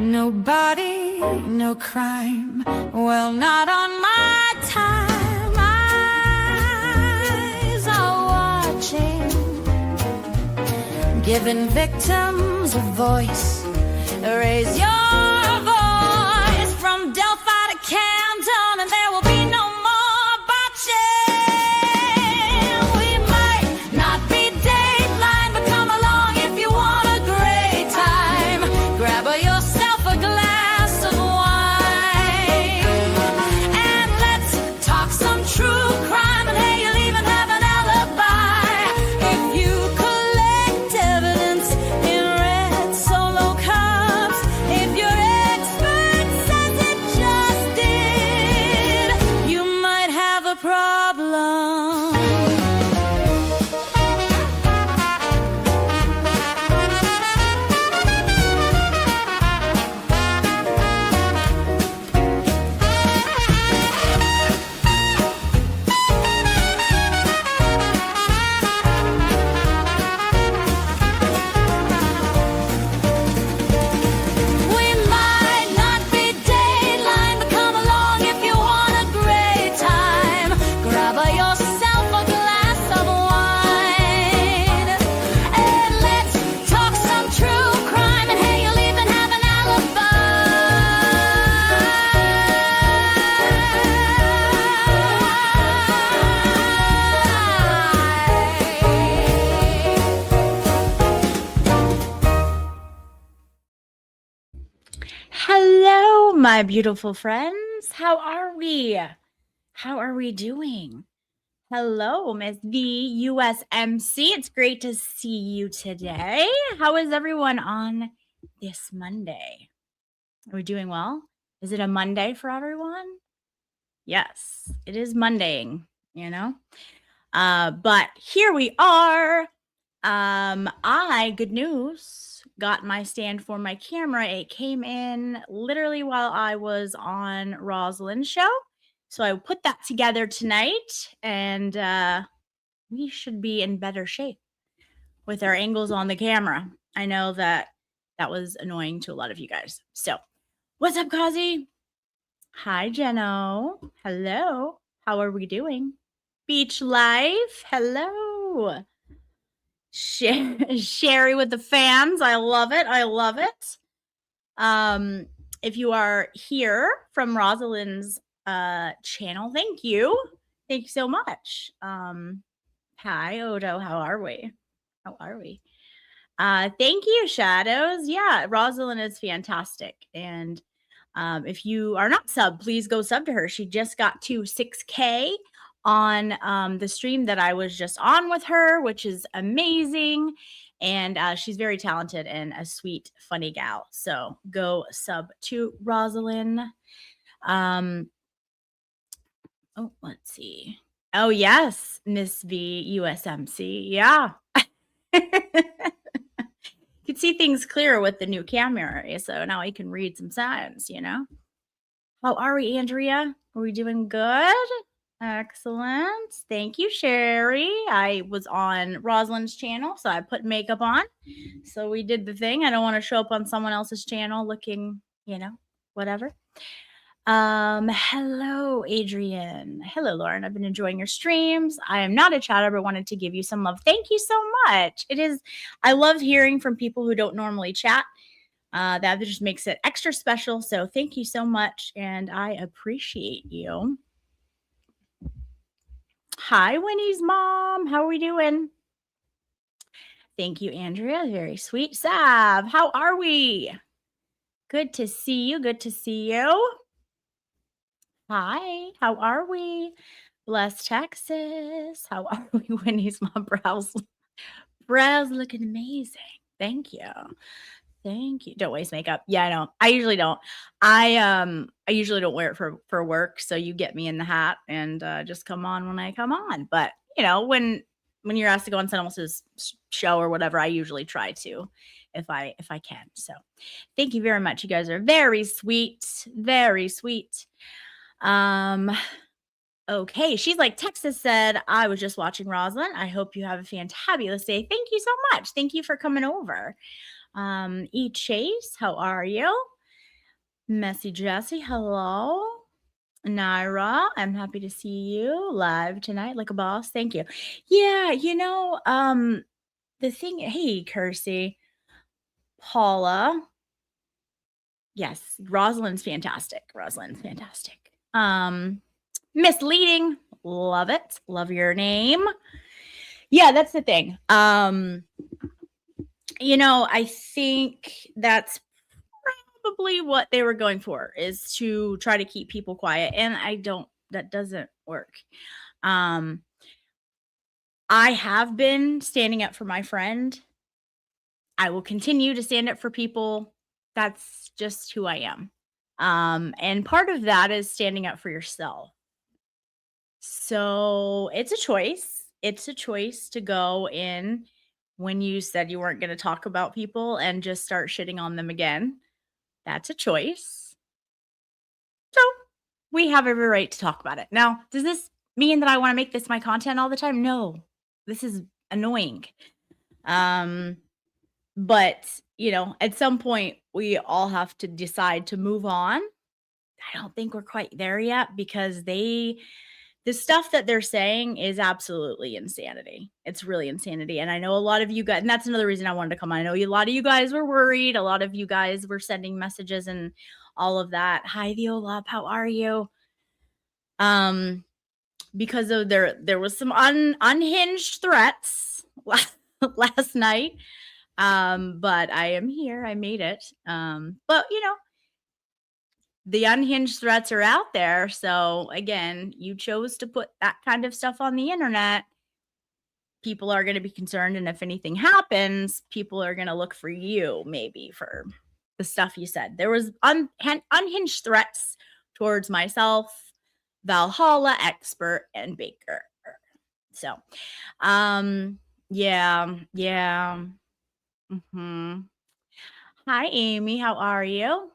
Nobody, no crime. Well, not on my time. Eyes are watching, giving victims a voice. Raise your voice from Delphi to Camden, and there will be no more botching. We might not be Dateline, but come along if you want a great time. Grab yourself a glass of wine, and let's talk some true crime. And hey, you'll even have an alibi if you collect evidence in red Solo cups. If your expert says it just did, you might have a problem. We might not be Dateline, but come along if you want a great time. Grab yourself a glass of wine, and let's talk some true crime. And hey, you'll even have an Hello, my beautiful friends. How are we? How are we doing? Hello, Miss V USMC. It's great to see you today. How is everyone on this Monday? Are we doing well? Is it a Monday for everyone? Yes, it is Mondaying, you know? But here we are. Good news, got my stand for my camera. It came in literally while I was on Rosalind's show. So I put that together tonight, and we should be in better shape with our angles on the camera. I know that was annoying to a lot of you guys. So what's up, Kazi? Hi, Jeno. Hello. How are we doing? Beach life. Hello. Sherry with the fans. I love it. I love it. If you are here from Rosalind's channel, thank you. Thank you so much. Hi, Odo. How are we? How are we? Thank you, Shadows. Yeah, Rosalind is fantastic. And if you are not sub, please go sub to her. She just got to 6K on the stream that I was just on with her, which is amazing. And she's very talented and a sweet, funny gal. So go sub to Rosalind. Oh, let's see. Oh, yes, Miss V USMC. Yeah. You can see things clearer with the new camera. So now I can read some signs, you know. How are we, Andrea? Are we doing good? Excellent. Thank you, Sherry. I was on Rosalind's channel, so I put makeup on. So we did the thing. I don't want to show up on someone else's channel looking, you know, whatever. Hello, Adrian. Hello, Lauren. I've been enjoying your streams. I am not a chatter, but wanted to give you some love. Thank you so much. I love hearing from people who don't normally chat. That just makes it extra special. So thank you so much, and I appreciate you. Hi, Winnie's mom. How are we doing? Thank you, Andrea. Very sweet. Sav, how are we? Good to see you. Good to see you. Hi, how are we? Bless Texas. How are we? Winnie's mom. Brows looking amazing. Thank you. Thank you. Don't waste makeup. Yeah, I know. I usually don't. I usually don't wear it for work. So you get me in the hat and just come on when I come on. But you know, when you're asked to go on someone else's show or whatever, I usually try to, if I can. So thank you very much. You guys are very sweet. Very sweet. Okay, she's like, Texas said, I was just watching Rosalind. I hope you have a fantabulous day. Thank you so much. Thank you for coming over. E Chase, how are you? Messy Jessie, hello. Naira, I'm happy to see you live tonight like a boss. Thank you. Yeah, the thing, hey, Kersey, Paula. Yes, Rosalind's fantastic. Rosalind's fantastic. Misleading. Love it. Love your name. Yeah, that's the thing. I think that's probably what they were going for, is to try to keep people quiet, and that doesn't work. Um I have been standing up for my friend. I will continue to stand up for people. That's just who I am. And part of that is standing up for yourself. So it's a choice. It's a choice to go in when you said you weren't going to talk about people and just start shitting on them again. That's a choice. So we have every right to talk about it. Now, does this mean that I want to make this my content all the time? No. This is annoying. But, at some point we all have to decide to move on. I don't think we're quite there yet, because the stuff that they're saying is absolutely insanity. It's really insanity. And I know a lot of you guys, and that's another reason I wanted to come on. I know a lot of you guys were worried. A lot of you guys were sending messages and all of that. Hi, Viola, how are you? Because of there was some unhinged threats last night. But I am here. I made it. But the unhinged threats are out there. So again, you chose to put that kind of stuff on the internet. People are going to be concerned. And if anything happens, people are going to look for you, maybe, for the stuff you said. There was unhinged threats towards myself, Valhalla, Expert, and Baker. So, yeah. Hi, Amy. How are you?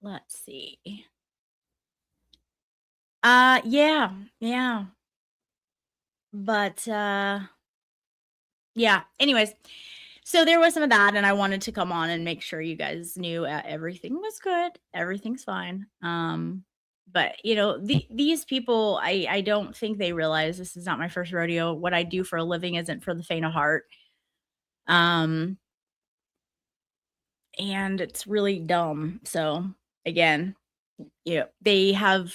Let's see. Yeah. But yeah. Anyways, so there was some of that, and I wanted to come on and make sure you guys knew everything was good. Everything's fine. But these people, I don't think they realize this is not my first rodeo. What I do for a living isn't for the faint of heart. And it's really dumb. So again, they have,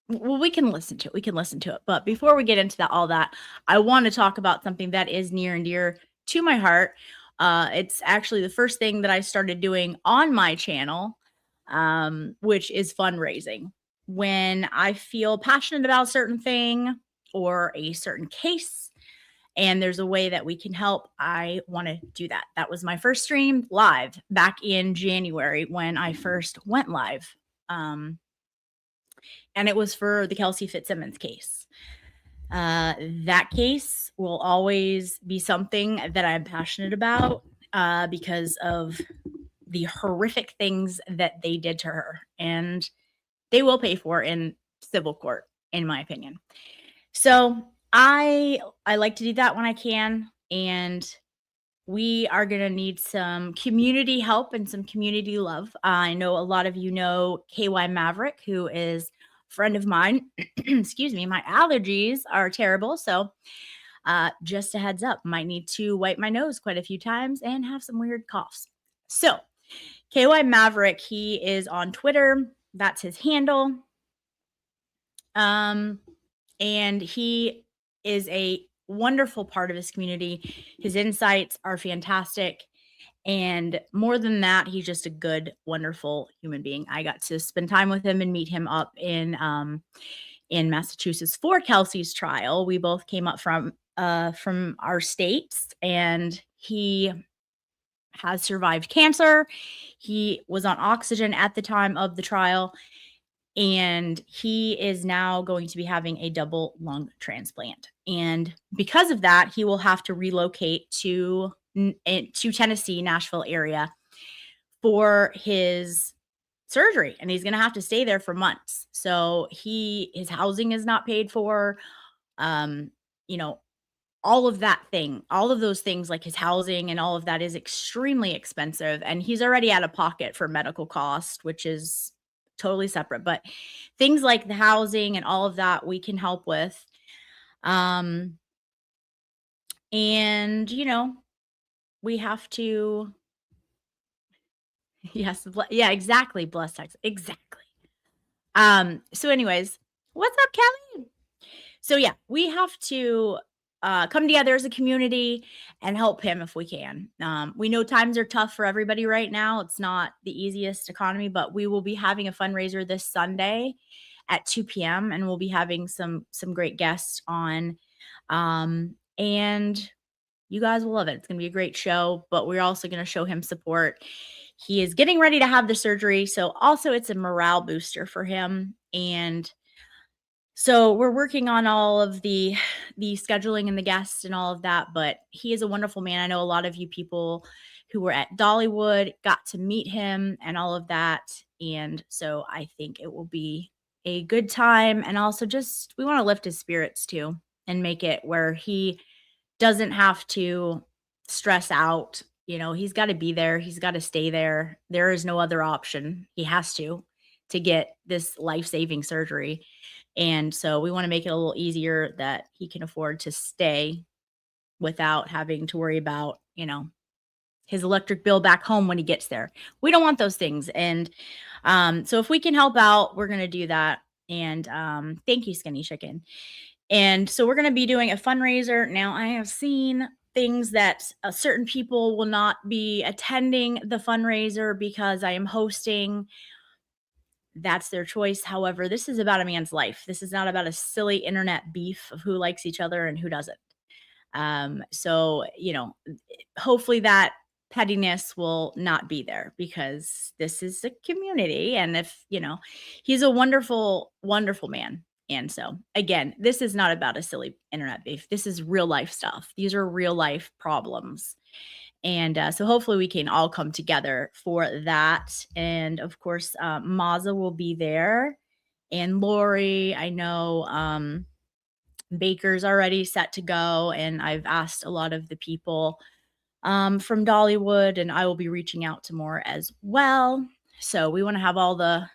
well, we can listen to it. But before we get into all that, I want to talk about something that is near and dear to my heart. It's actually the first thing that I started doing on my channel, which is fundraising. When I feel passionate about a certain thing or a certain case, and there's a way that we can help, I want to do that. That was my first stream live back in January when I first went live. And it was for the Kelsey Fitzsimmons case. That case will always be something that I'm passionate about, because of the horrific things that they did to her, and they will pay for in civil court, in my opinion. So I like to do that when I can, and we are going to need some community help and some community love. I know a lot of you know KY Maverick, who is a friend of mine. Excuse me, my allergies are terrible. So just a heads up, might need to wipe my nose quite a few times and have some weird coughs. So KY Maverick, he is on Twitter. That's his handle. And he is a wonderful part of his community. His insights are fantastic. And more than that, he's just a good, wonderful human being. I got to spend time with him and meet him up in Massachusetts for Kelsey's trial. We both came up from our states, and he has survived cancer. He was on oxygen at the time of the trial, and he is now going to be having a double lung transplant. And because of that, he will have to relocate to Tennessee, Nashville area for his surgery, and he's going to have to stay there for months. So his housing is not paid for. all of those things like his housing and all of that is extremely expensive. And he's already out of pocket for medical cost, which is totally separate. But things like the housing and all of that we can help with. And, we have to, yes, yeah, exactly. Bless Texas. Exactly. So anyways, what's up, Kelly? So yeah, we have to come together as a community and help him if we can. We know times are tough for everybody right now. It's not the easiest economy, but we will be having a fundraiser this Sunday at 2 p.m. and we'll be having some great guests on. And you guys will love it. It's going to be a great show, but we're also going to show him support. He is getting ready to have the surgery, so also it's a morale booster for him. And so we're working on all of the scheduling and the guests and all of that, but he is a wonderful man. I know a lot of you people who were at Dollywood got to meet him and all of that. And so I think it will be a good time. And also just we want to lift his spirits too and make it where he doesn't have to stress out. He's got to be there. He's got to stay there. There is no other option. He has to get this life-saving surgery. And so we want to make it a little easier that he can afford to stay without having to worry about, his electric bill back home when he gets there. We don't want those things. And so if we can help out, we're going to do that. And thank you, Skinny Chicken. And so we're going to be doing a fundraiser. Now, I have seen things that certain people will not be attending the fundraiser because I am hosting. That's their choice. However, this is about a man's life. This is not about a silly internet beef of who likes each other and who doesn't. So, hopefully that pettiness will not be there because this is a community. And if, he's a wonderful, wonderful man. And so, again, this is not about a silly internet beef. This is real life stuff. These are real life problems. And so hopefully we can all come together for that. And of course, Maza will be there. And Lori, I know Baker's already set to go. And I've asked a lot of the people from Dollywood, and I will be reaching out to more as well. So we want to have all the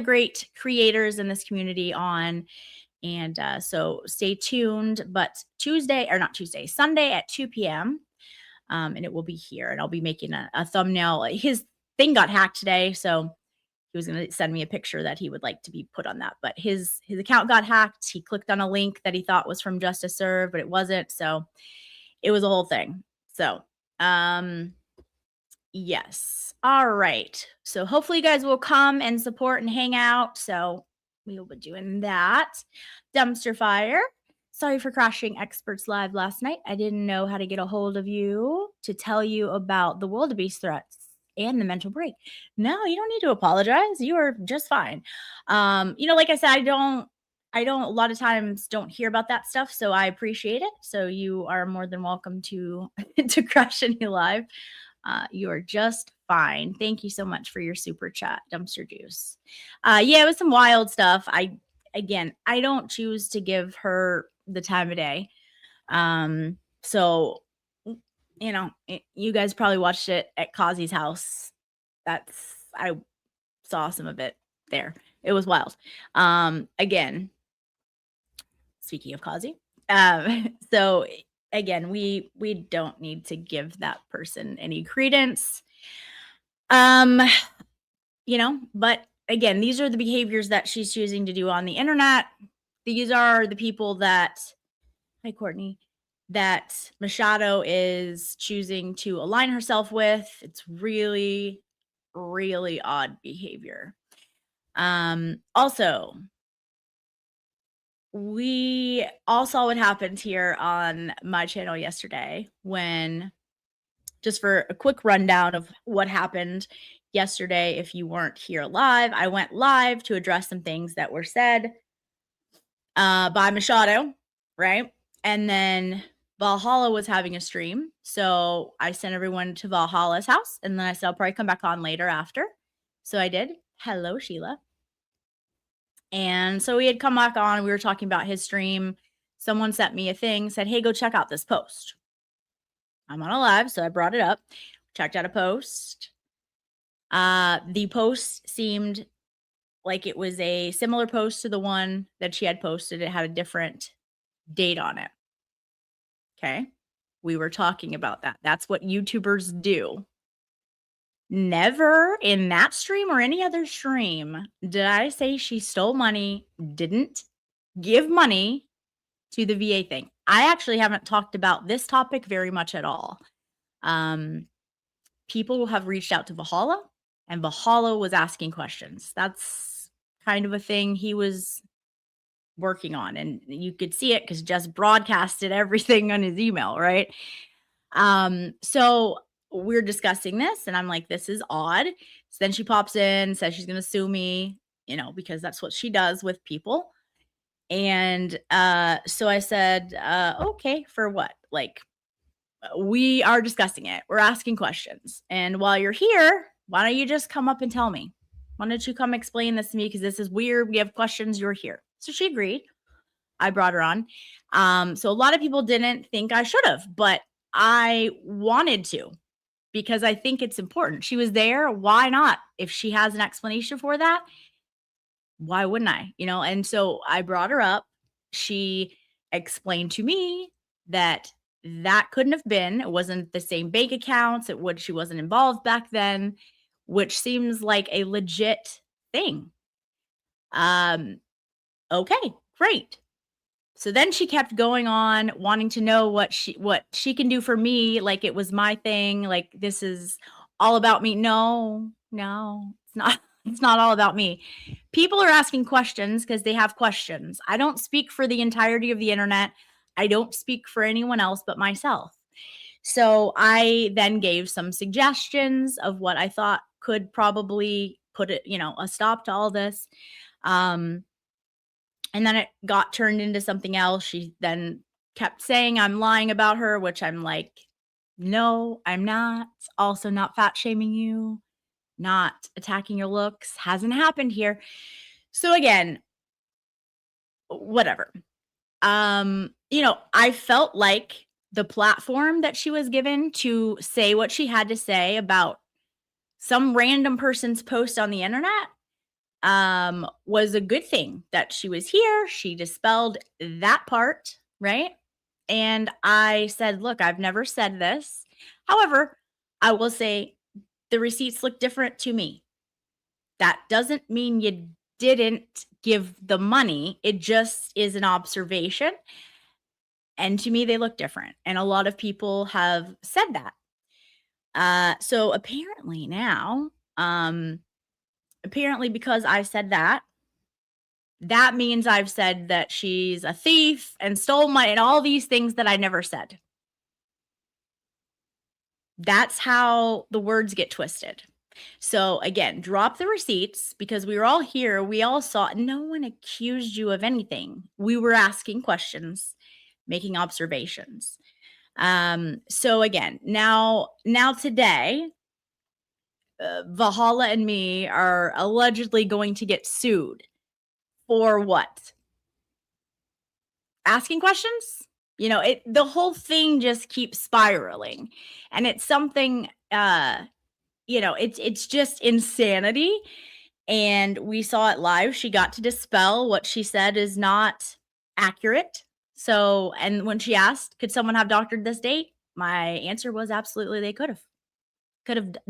great creators in this community on. And so stay tuned. But Sunday at 2 p.m. And it will be here. And I'll be making a thumbnail. His thing got hacked today, so he was going to send me a picture that he would like to be put on that. But his account got hacked. He clicked on a link that he thought was from Justice Serve, but it wasn't. So it was a whole thing. So yes. All right. So hopefully you guys will come and support and hang out. So we will be doing that. Dumpster fire. Sorry for crashing Experts Live last night. I didn't know how to get a hold of you to tell you about the wildebeest threats and the mental break. No, you don't need to apologize. You are just fine. Like I said, I don't a lot of times don't hear about that stuff, so I appreciate it. So you are more than welcome to to crash any live. You are just fine. Thank you so much for your super chat, Dumpster Juice. Yeah, it was some wild stuff. I don't choose to give her the time of day. So, you guys probably watched it at Kazi's house. I saw some of it there. It was wild. Again, speaking of Kazi, so again, we don't need to give that person any credence. But again, these are the behaviors that she's choosing to do on the internet. These are the people that, hi Courtney, that Machado is choosing to align herself with. It's really, really odd behavior. Also, we all saw what happened here on my channel yesterday when, just for a quick rundown of what happened yesterday, if you weren't here live, I went live to address some things that were said by Machado, right? And then Valhalla was having a stream. So I sent everyone to Valhalla's house, and then I said I'll probably come back on later after. So I did. Hello, Sheila. And so we had come back on. We were talking about his stream, someone sent me a thing, said, hey, go check out this post. I'm on a live, so I brought it up, checked out a post. The post seemed like it was a similar post to the one that she had posted. It had a different date on it. Okay. We were talking about that. That's what YouTubers do. Never in that stream or any other stream did I say she stole money, didn't give money to the VA thing. I actually haven't talked about this topic very much at all. People have reached out to Valhalla, and Valhalla was asking questions. That's kind of a thing he was working on, and you could see it because Jess broadcasted everything on his email, right? So we're discussing this, and I'm like, this is odd. So then she pops in, says she's gonna sue me, because that's what she does with people. And so I said, okay, for what? Like, we are discussing it. We're asking questions. And while you're here, why don't you just come up and tell me? Why don't you come explain this to me? Because this is weird. We have questions. You're here. So she agreed. I brought her on. So a lot of people didn't think I should have, but I wanted to because I think it's important. She was there. Why not? If she has an explanation for that, why wouldn't I? And so I brought her up. She explained to me that couldn't have been. It wasn't the same bank accounts. She wasn't involved back then, which seems like a legit thing. Okay, great. So then she kept going on wanting to know what she can do for me, like it was my thing, like this is all about me. No, it's not. It's not all about me. People are asking questions because they have questions. I don't speak for the entirety of the internet. I don't speak for anyone else but myself. So I then gave some suggestions of what I thought could probably put it, a stop to all this. And then it got turned into something else. She then kept saying I'm lying about her, which I'm like, no, I'm not. Also not fat shaming you, not attacking your looks. Hasn't happened here. So again, whatever. I felt like the platform that she was given to say what she had to say about some random person's post on the internet was a good thing that she was here. She dispelled that part, right? And I said, look, I've never said this. However, I will say the receipts look different to me. That doesn't mean you didn't give the money. It just is an observation. And to me, they look different. And a lot of people have said that. So apparently now, apparently because I said that means I've said that she's a thief and stole money and all these things that I never said. That's how the words get twisted. So again, drop the receipts because we were all here. We all saw it. No one accused you of anything. We were asking questions, making observations. So again, now today, Valhalla and me are allegedly going to get sued for what? Asking questions? The whole thing just keeps spiraling, and it's something, it's just insanity. And we saw it live. She got to dispel what she said is not accurate. So, and when she asked, could someone have doctored this date? My answer was absolutely they could have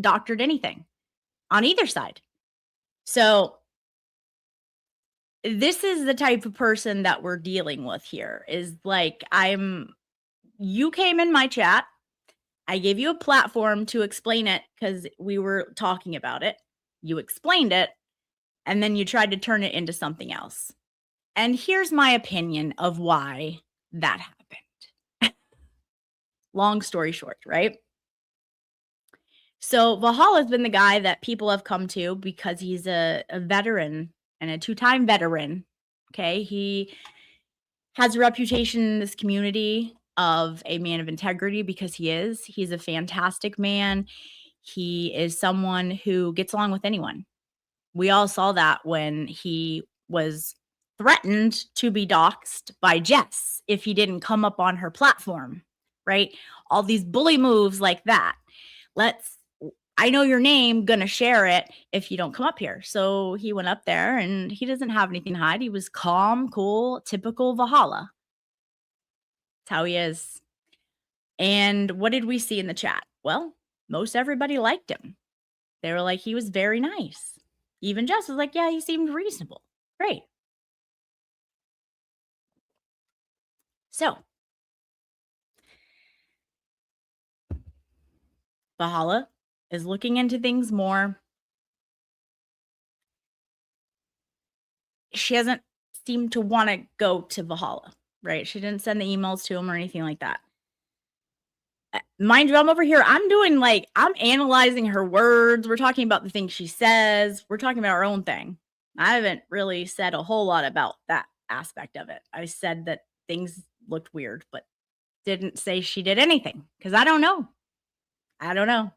doctored anything on either side. So this is the type of person that we're dealing with here is like, you came in my chat. I gave you a platform to explain it because we were talking about it. You explained it, and then you tried to turn it into something else. And here's my opinion of why that happened. Long story short, right? So Valhalla has been the guy that people have come to because he's a veteran and a 2-time veteran. Okay. He has a reputation in this community of a man of integrity because he's a fantastic man. He is someone who gets along with anyone. We all saw that when he was threatened to be doxxed by Jess if he didn't come up on her platform, right? All these bully moves like that. I know your name, gonna share it if you don't come up here. So he went up there and he doesn't have anything to hide. He was calm, cool, typical Valhalla. That's how he is. And what did we see in the chat? Well, most everybody liked him. They were like, he was very nice. Even Jess was like, yeah, he seemed reasonable. Great. So, Valhalla is looking into things more. She hasn't seemed to want to go to Valhalla, right? She didn't send the emails to him or anything like that. Mind you, I'm over here. I'm analyzing her words. We're talking about the things she says. We're talking about our own thing. I haven't really said a whole lot about that aspect of it. I said that things looked weird, but didn't say she did anything because I don't know. I don't know.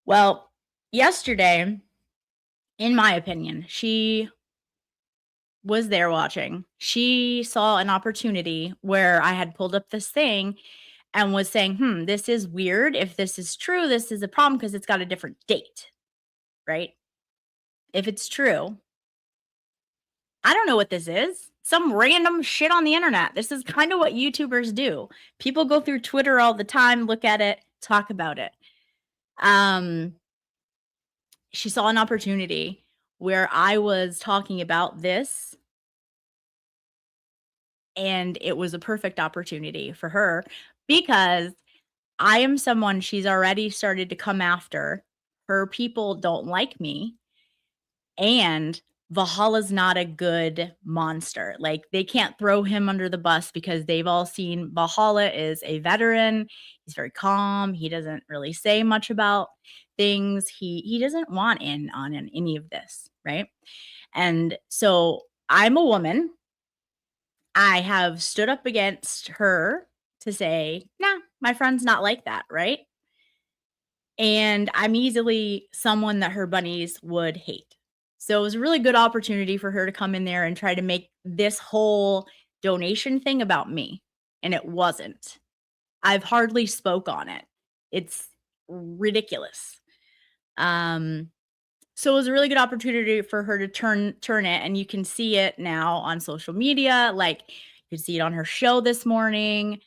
Well, yesterday, in my opinion, she was there watching. She saw an opportunity where I had pulled up this thing and was saying, this is weird. If this is true, this is a problem because it's got a different date, right? If it's true, I don't know what this is. Some random shit on the internet. This is kind of what YouTubers do. People go through Twitter all the time, look at it, talk about it. She saw an opportunity where I was talking about this, and it was a perfect opportunity for her because I am someone she's already started to come after. Her people don't like me, and Valhalla's not a good monster. Like, they can't throw him under the bus because they've all seen Valhalla is a veteran. He's very calm. He doesn't really say much about things. He doesn't want in on any of this, right? And so I'm a woman. I have stood up against her to say, nah, my friend's not like that, right? And I'm easily someone that her bunnies would hate. So it was a really good opportunity for her to come in there and try to make this whole donation thing about me. And it wasn't. I've hardly spoke on it. It's ridiculous. So it was a really good opportunity for her to turn it, and you can see it now on social media. Like, you can see it on her show this morning,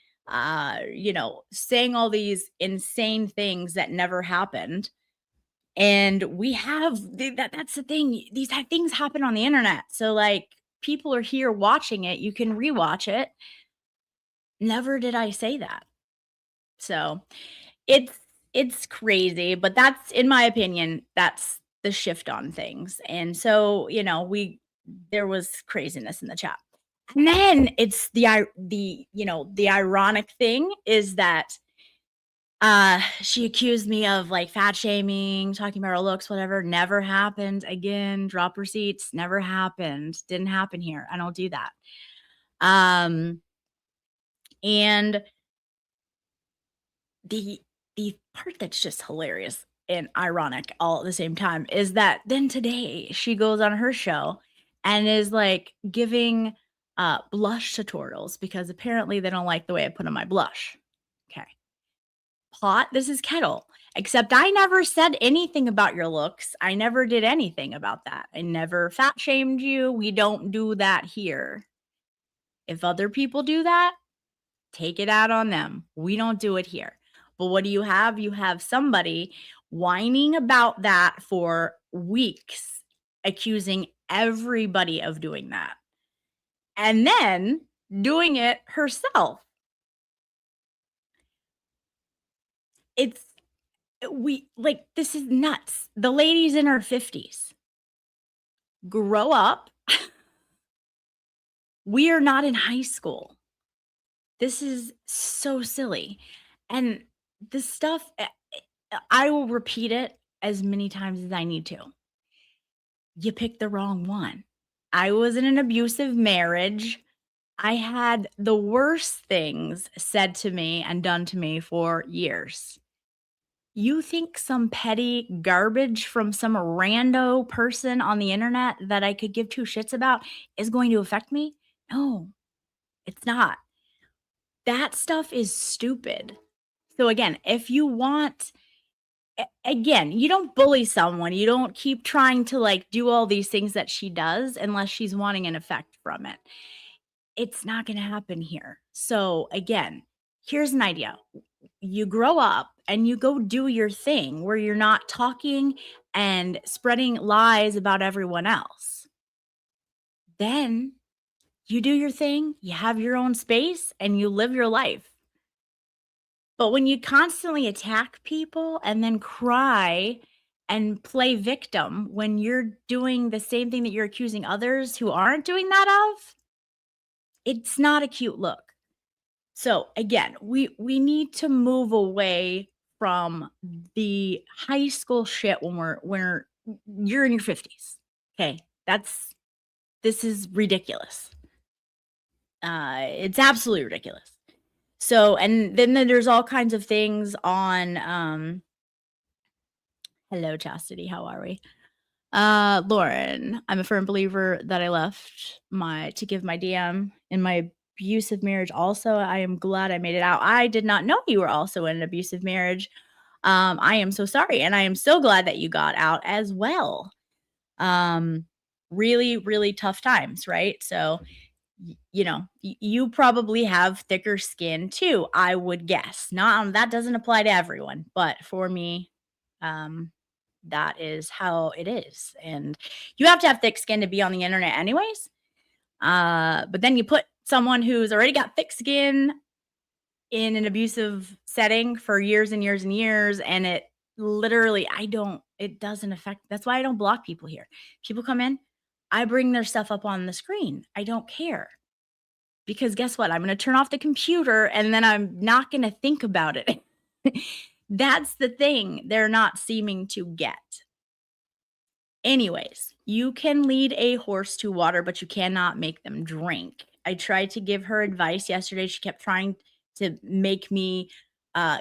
saying all these insane things that never happened. And we have that's the thing. These things happen on the internet. So, like, people are here watching it. You can rewatch it. Never did I say that. So it's crazy, but that's, in my opinion, that's the shift on things. And so, there was craziness in the chat. And then it's the ironic thing is that she accused me of like fat shaming, talking about her looks, whatever. Never happened. Again, drop receipts, never happened. Didn't happen here. I don't do that. And the part that's just hilarious and ironic all at the same time is that then today she goes on her show and is like giving blush tutorials because apparently they don't like the way I put on my blush. Okay. Pot, this is Kettle. Except I never said anything about your looks. I never did anything about that. I never fat shamed you. We don't do that here. If other people do that, take it out on them. We don't do it here. But what do you have? You have somebody whining about that for weeks, accusing everybody of doing that, and then doing it herself. This is nuts. The lady's in her 50s. Grow up. We are not in high school. This is so silly. And this stuff, I will repeat it as many times as I need to. You picked the wrong one. I was in an abusive marriage. I had the worst things said to me and done to me for years. You think some petty garbage from some rando person on the internet that I could give two shits about is going to affect me? No, it's not. That stuff is stupid. So again, if you want again, you don't bully someone. You don't keep trying to like do all these things that she does unless she's wanting an effect from it. It's not going to happen here. So again, here's an idea. You grow up and you go do your thing where you're not talking and spreading lies about everyone else. Then you do your thing, you have your own space, and you live your life. But when you constantly attack people and then cry and play victim when you're doing the same thing that you're accusing others who aren't doing that of, it's not a cute look. So again, we need to move away from the high school shit when we're you're in your 50s. Okay? This is ridiculous. It's absolutely ridiculous. So, and then there's all kinds of things on hello Chastity, how are we? Lauren, I'm a firm believer that I left to give my DM in my abusive marriage. Also, I am glad I made it out. I did not know you were also in an abusive marriage. I am so sorry, and I am so glad that you got out as well. Really, really tough times, right? So, you probably have thicker skin too, I would guess. Not that doesn't apply to everyone, but for me, that is how it is. And you have to have thick skin to be on the internet anyways. But then you put someone who's already got thick skin in an abusive setting for years and years and years, and it literally, it doesn't affect. That's why I don't block people here. People come in, I bring their stuff up on the screen. I don't care. Because guess what? I'm going to turn off the computer and then I'm not going to think about it. That's the thing they're not seeming to get. Anyways, you can lead a horse to water, but you cannot make them drink. I tried to give her advice yesterday. She kept trying to make me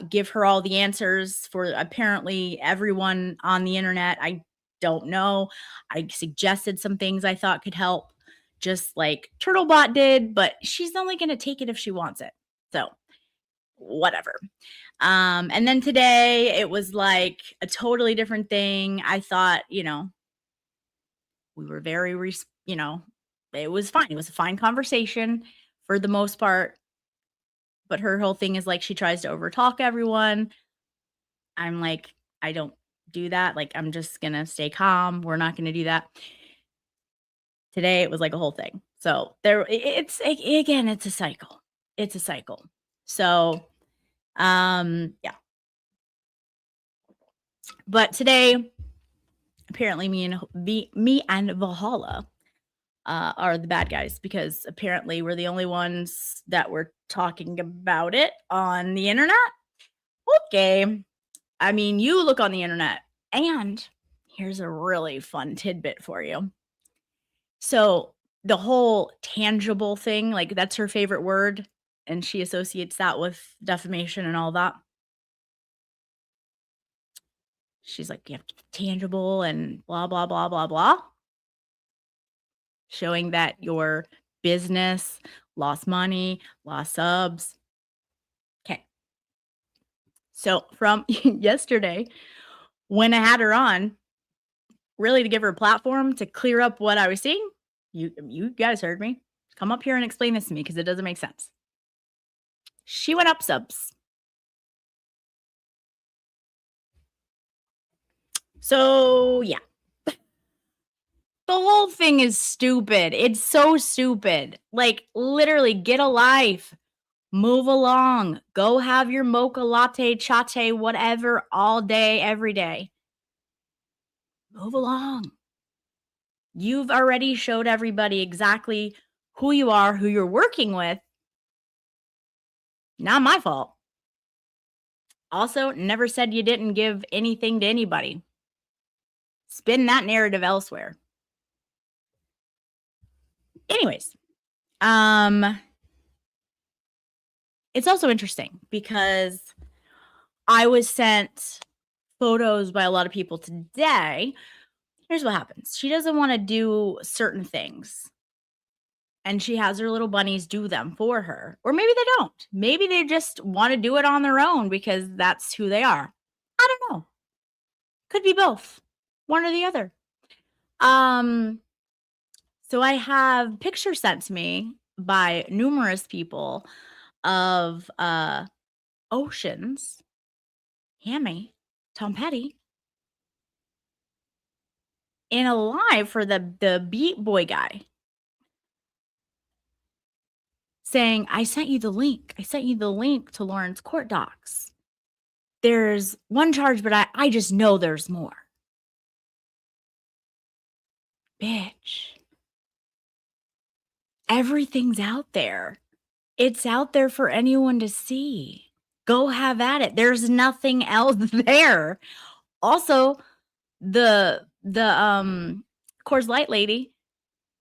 give her all the answers for apparently everyone on the internet. I don't know. I suggested some things I thought could help, just like Turtlebot did, but she's only going to take it if she wants it. So, whatever. And then today it was like a totally different thing. I thought, we were very, it was fine. It was a fine conversation for the most part. But her whole thing is like she tries to overtalk everyone. I'm like, I don't do that. Like, I'm just going to stay calm. We're not going to do that. Today it was like a whole thing. So it's again, it's a cycle. It's a cycle. So, yeah. But today, apparently me and Valhalla are the bad guys because apparently we're the only ones that were talking about it on the internet. Okay. I mean, you look on the internet, and here's a really fun tidbit for you. So the whole tangible thing, like that's her favorite word, and she associates that with defamation and all that. She's like, you have to be tangible and blah, blah, blah, blah, blah. Showing that your business lost money, lost subs. Okay. So from yesterday, when I had her on, really to give her a platform to clear up what I was seeing, you guys heard me. Come up here and explain this to me because it doesn't make sense. She went up subs. So, yeah. The whole thing is stupid. It's so stupid. Like, literally, get a life. Move along. Go have your mocha latte, chatte, whatever, all day, every day. Move along. You've already showed everybody exactly who you are, who you're working with. Not my fault. Also, never said you didn't give anything to anybody. Spin that narrative elsewhere. Anyways, it's also interesting because I was sent photos by a lot of people today, here's what happens. She doesn't want to do certain things, and she has her little bunnies do them for her. Or maybe they don't. Maybe they just want to do it on their own because that's who they are. I don't know. Could be both. One or the other. So I have pictures sent to me by numerous people of Oceans, Hammy, Tom Petty in a live for the Beat Boy guy saying, I sent you the link. I sent you the link to Lauren's court docs. There's one charge, but I just know there's more. Bitch. Everything's out there. It's out there for anyone to see. Go have at it. There's nothing else there. Also, the Coors Light lady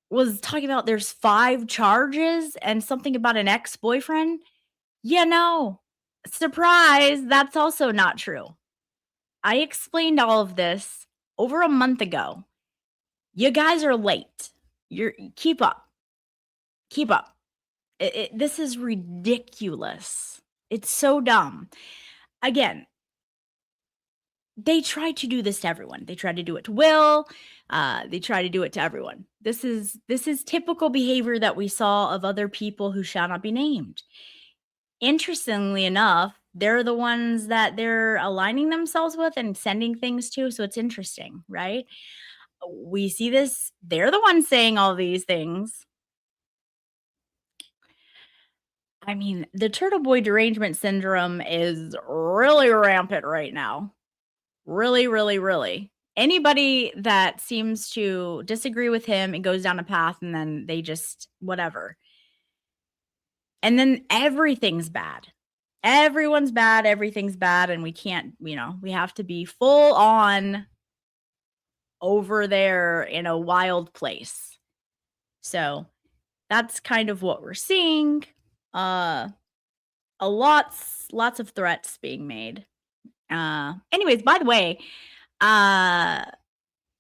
was talking about there's 5 charges and something about an ex-boyfriend. Yeah, no. Surprise, that's also not true. I explained all of this over a month ago. You guys are late. Keep up. Keep up. This is ridiculous. It's so dumb. Again, they try to do this to everyone. They try to do it to Will. They try to do it to everyone. This is typical behavior that we saw of other people who shall not be named. Interestingly enough, they're the ones that they're aligning themselves with and sending things to. So it's interesting, right? We see this. They're the ones saying all these things. I mean, the Turtle Boy derangement syndrome is really rampant right now. Really, really, really. Anybody that seems to disagree with him, it goes down a path and then they just whatever. And then everything's bad. Everyone's bad, everything's bad, and we can't, we have to be full on over there in a wild place. So that's kind of what we're seeing. Lots of threats being made. Anyways, by the way,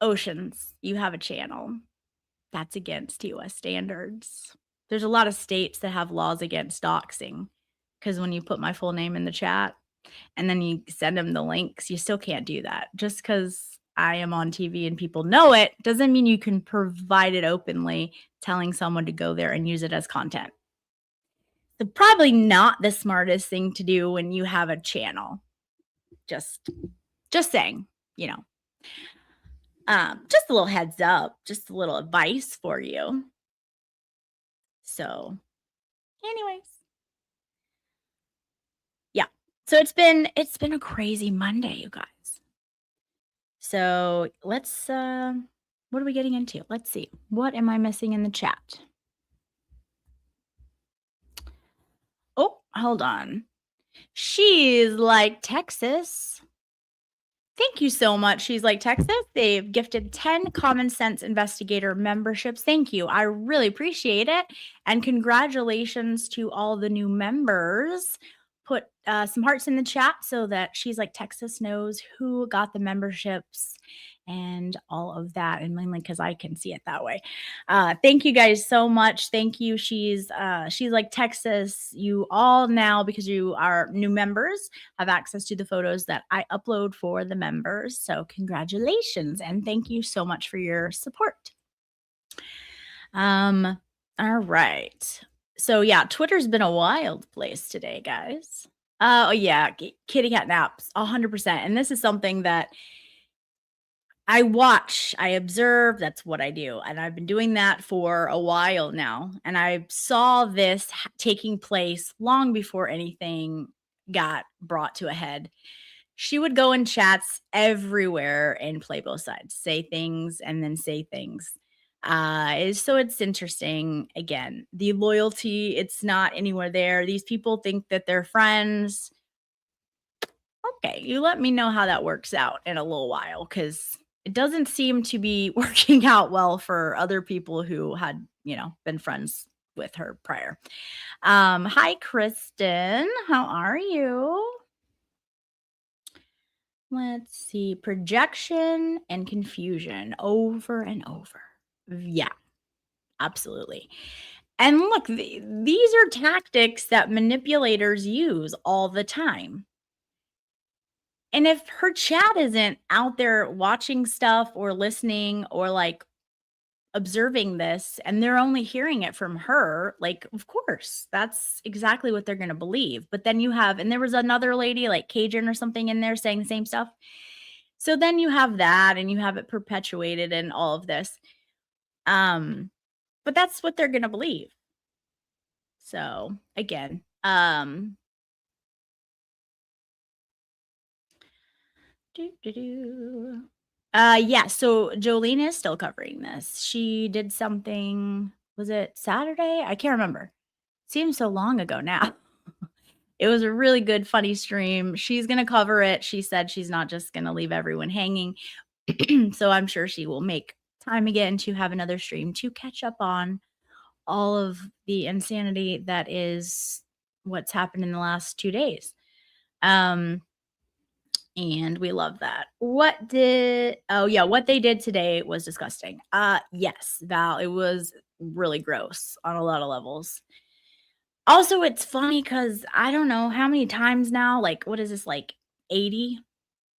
Oceans, you have a channel that's against US standards. There's a lot of states that have laws against doxing because when you put my full name in the chat and then you send them the links, you still can't do that. Just because I am on TV and people know it doesn't mean you can provide it openly, telling someone to go there and use it as content. So probably not the smartest thing to do when you have a channel. Just saying, just a little heads up, just a little advice for you. So anyways, yeah. So it's been a crazy Monday, you guys. So let's what are we getting into? Let's see. What am I missing in the chat? Oh, hold on. She's like Texas. Thank you so much. She's like Texas. They've gifted 10 Common Sense Investigator memberships. Thank you. I really appreciate it. And congratulations to all the new members. Put some hearts in the chat so that She's like Texas knows who got the memberships and all of that, and mainly because I can see it that way. Thank you guys so much. Thank you. She's like Texas. You all now, because you are new members, have access to the photos that I upload for the members. So congratulations and thank you so much for your support. All right. So yeah, Twitter's been a wild place today, guys. Oh yeah, kitty cat naps, 100%. And this is something that I watch, I observe, that's what I do. And I've been doing that for a while now. And I saw this taking place long before anything got brought to a head. She would go in chats everywhere and play both sides, say things and then say things. So it's interesting. Again, the loyalty, it's not anywhere there. These people think that they're friends. Okay, you let me know how that works out in a little while, because it doesn't seem to be working out well for other people who had, been friends with her prior. Hi, Kristen. How are you? Let's see. Projection and confusion over and over. Yeah, absolutely. And look, these are tactics that manipulators use all the time. And if her chat isn't out there watching stuff or listening or like observing this and they're only hearing it from her, like, of course, that's exactly what they're going to believe. But then you have, and there was another lady like Cajun or something in there saying the same stuff. So then you have that and you have it perpetuated in all of this. But that's what they're going to believe. So again, yeah, so Jolene is still covering this. She did something, was it Saturday? I can't remember. Seems so long ago now. It was a really good, funny stream. She's going to cover it. She said she's not just going to leave everyone hanging. So I'm sure she will make time again to have another stream to catch up on all of the insanity that is what's happened in the last 2 days. And we love that. What they did today was disgusting. Yes, Val, it was really gross on a lot of levels. Also, it's funny because I don't know how many times now, like, what is this, like 80,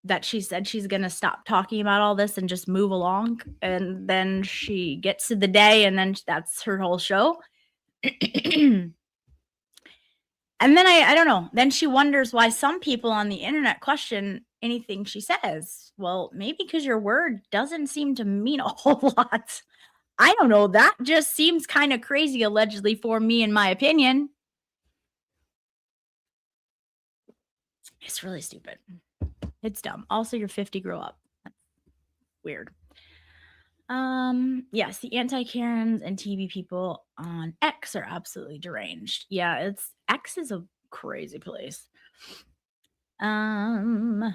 that she said she's gonna stop talking about all this and just move along, and then she gets to the day, and then that's her whole show. And then I don't know. Then she wonders why some people on the internet question anything she says. Well, maybe because your word doesn't seem to mean a whole lot. I don't know. That just seems kind of crazy, allegedly, for me, in my opinion. It's really stupid. It's dumb. Also, you're 50, grow up. That's weird. Yes, the anti-Karens and TV people on X are absolutely deranged. Yeah, X is a crazy place. Yeah,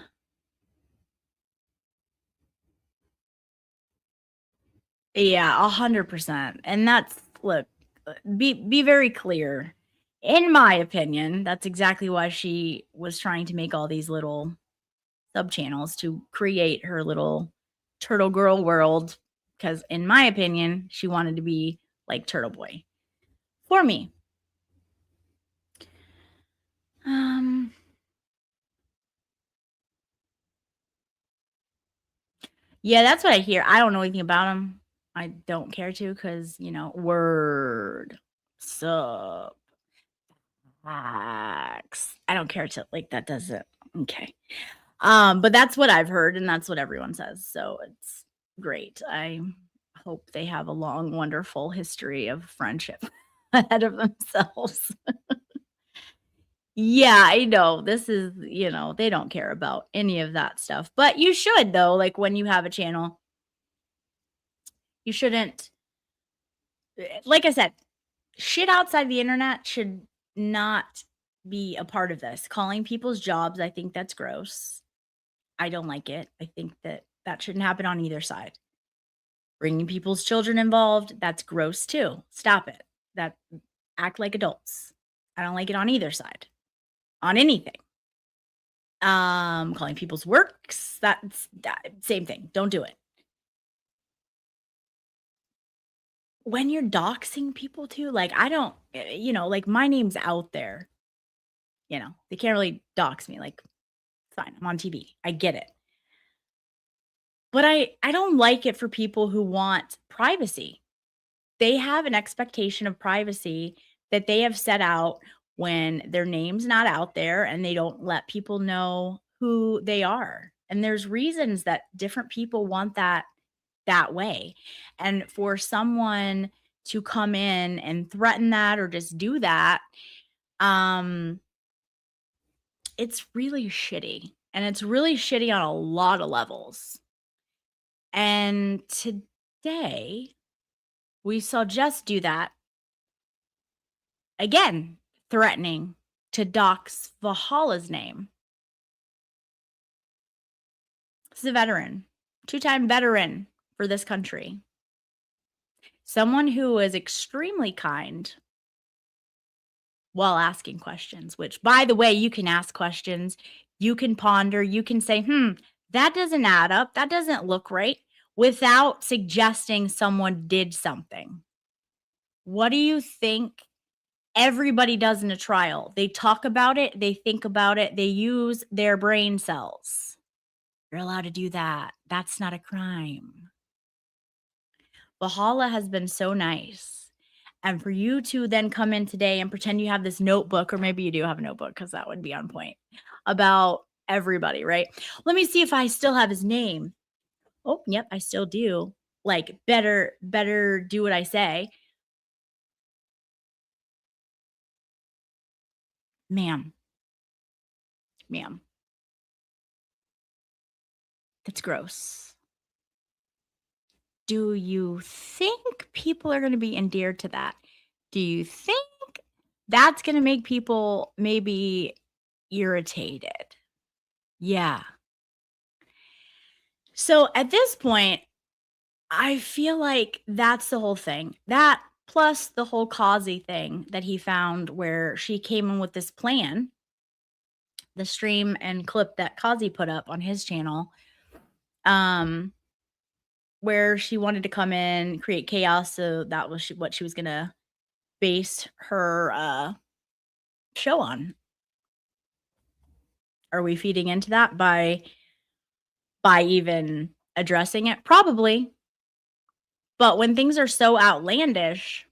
100%. And that's, look, be very clear. In my opinion, that's exactly why she was trying to make all these little sub channels to create her little turtle girl world. Because in my opinion, she wanted to be like Turtle Boy for me. Yeah, that's what I hear. I don't know anything about him. I don't care to because, word sub facts. I don't care to, like, that does it. Okay. But that's what I've heard and that's what everyone says. So it's great. I hope they have a long, wonderful history of friendship ahead of themselves. Yeah, I know. This is, they don't care about any of that stuff. But you should, though, like when you have a channel, you shouldn't, like I said, shit outside the internet should not be a part of this. Calling people's jobs, I think that's gross. I don't like it. I think that shouldn't happen on either side. Bringing people's children involved, that's gross too. Stop it. Act like adults. I don't like it on either side. On anything. Calling people's works, that's same thing. Don't do it. When you're doxing people too, like I don't, like my name's out there. They can't really dox me. Like, fine, I'm on TV. I get it. But I don't like it for people who want privacy. They have an expectation of privacy that they have set out when their name's not out there and they don't let people know who they are. And there's reasons that different people want that way. And for someone to come in and threaten that or just do that, it's really shitty. And it's really shitty on a lot of levels. And today, we saw Jess do that again, threatening to dox Valhalla's name. This is a veteran, 2-time veteran for this country. Someone who is extremely kind while asking questions, which, by the way, you can ask questions You can ponder, you can say, that doesn't add up. That doesn't look right without suggesting someone did something. What do you think everybody does in a trial? They talk about it, they think about it, they use their brain cells. You're allowed to do that. That's not a crime. Valhalla has been so nice. And for you to then come in today and pretend you have this notebook, or maybe you do have a notebook because that would be on point about everybody, right? Let me see if I still have his name. Oh, yep, I still do. Like, better do what I say. Ma'am, ma'am, that's gross. Do you think people are going to be endeared to that? Do you think that's going to make people maybe irritated? Yeah. So at this point, I feel like that's the whole thing. That plus the whole Causey thing that he found where she came in with this plan, the stream and clip that Causey put up on his channel, um, where she wanted to come in, create chaos. So that was what she was gonna base her show on. Are we feeding into that by even addressing it? Probably. But when things are so outlandish,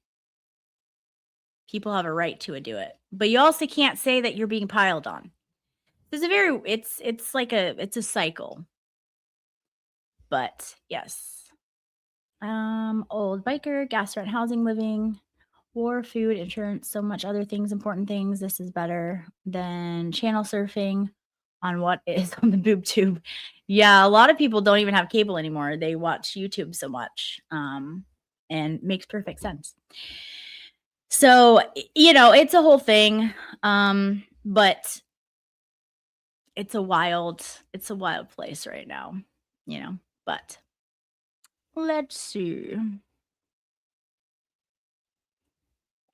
people have a right to do it. But you also can't say that you're being piled on. It's like it's a cycle. But yes. Old biker, gas rent, housing, living, war, food, insurance, so much other things, important things. This is better than channel surfing on what is on the boob tube. Yeah, a lot of people don't even have cable anymore. They watch YouTube so much. And makes perfect sense. So, it's a whole thing. But it's a wild place right now, but let's see.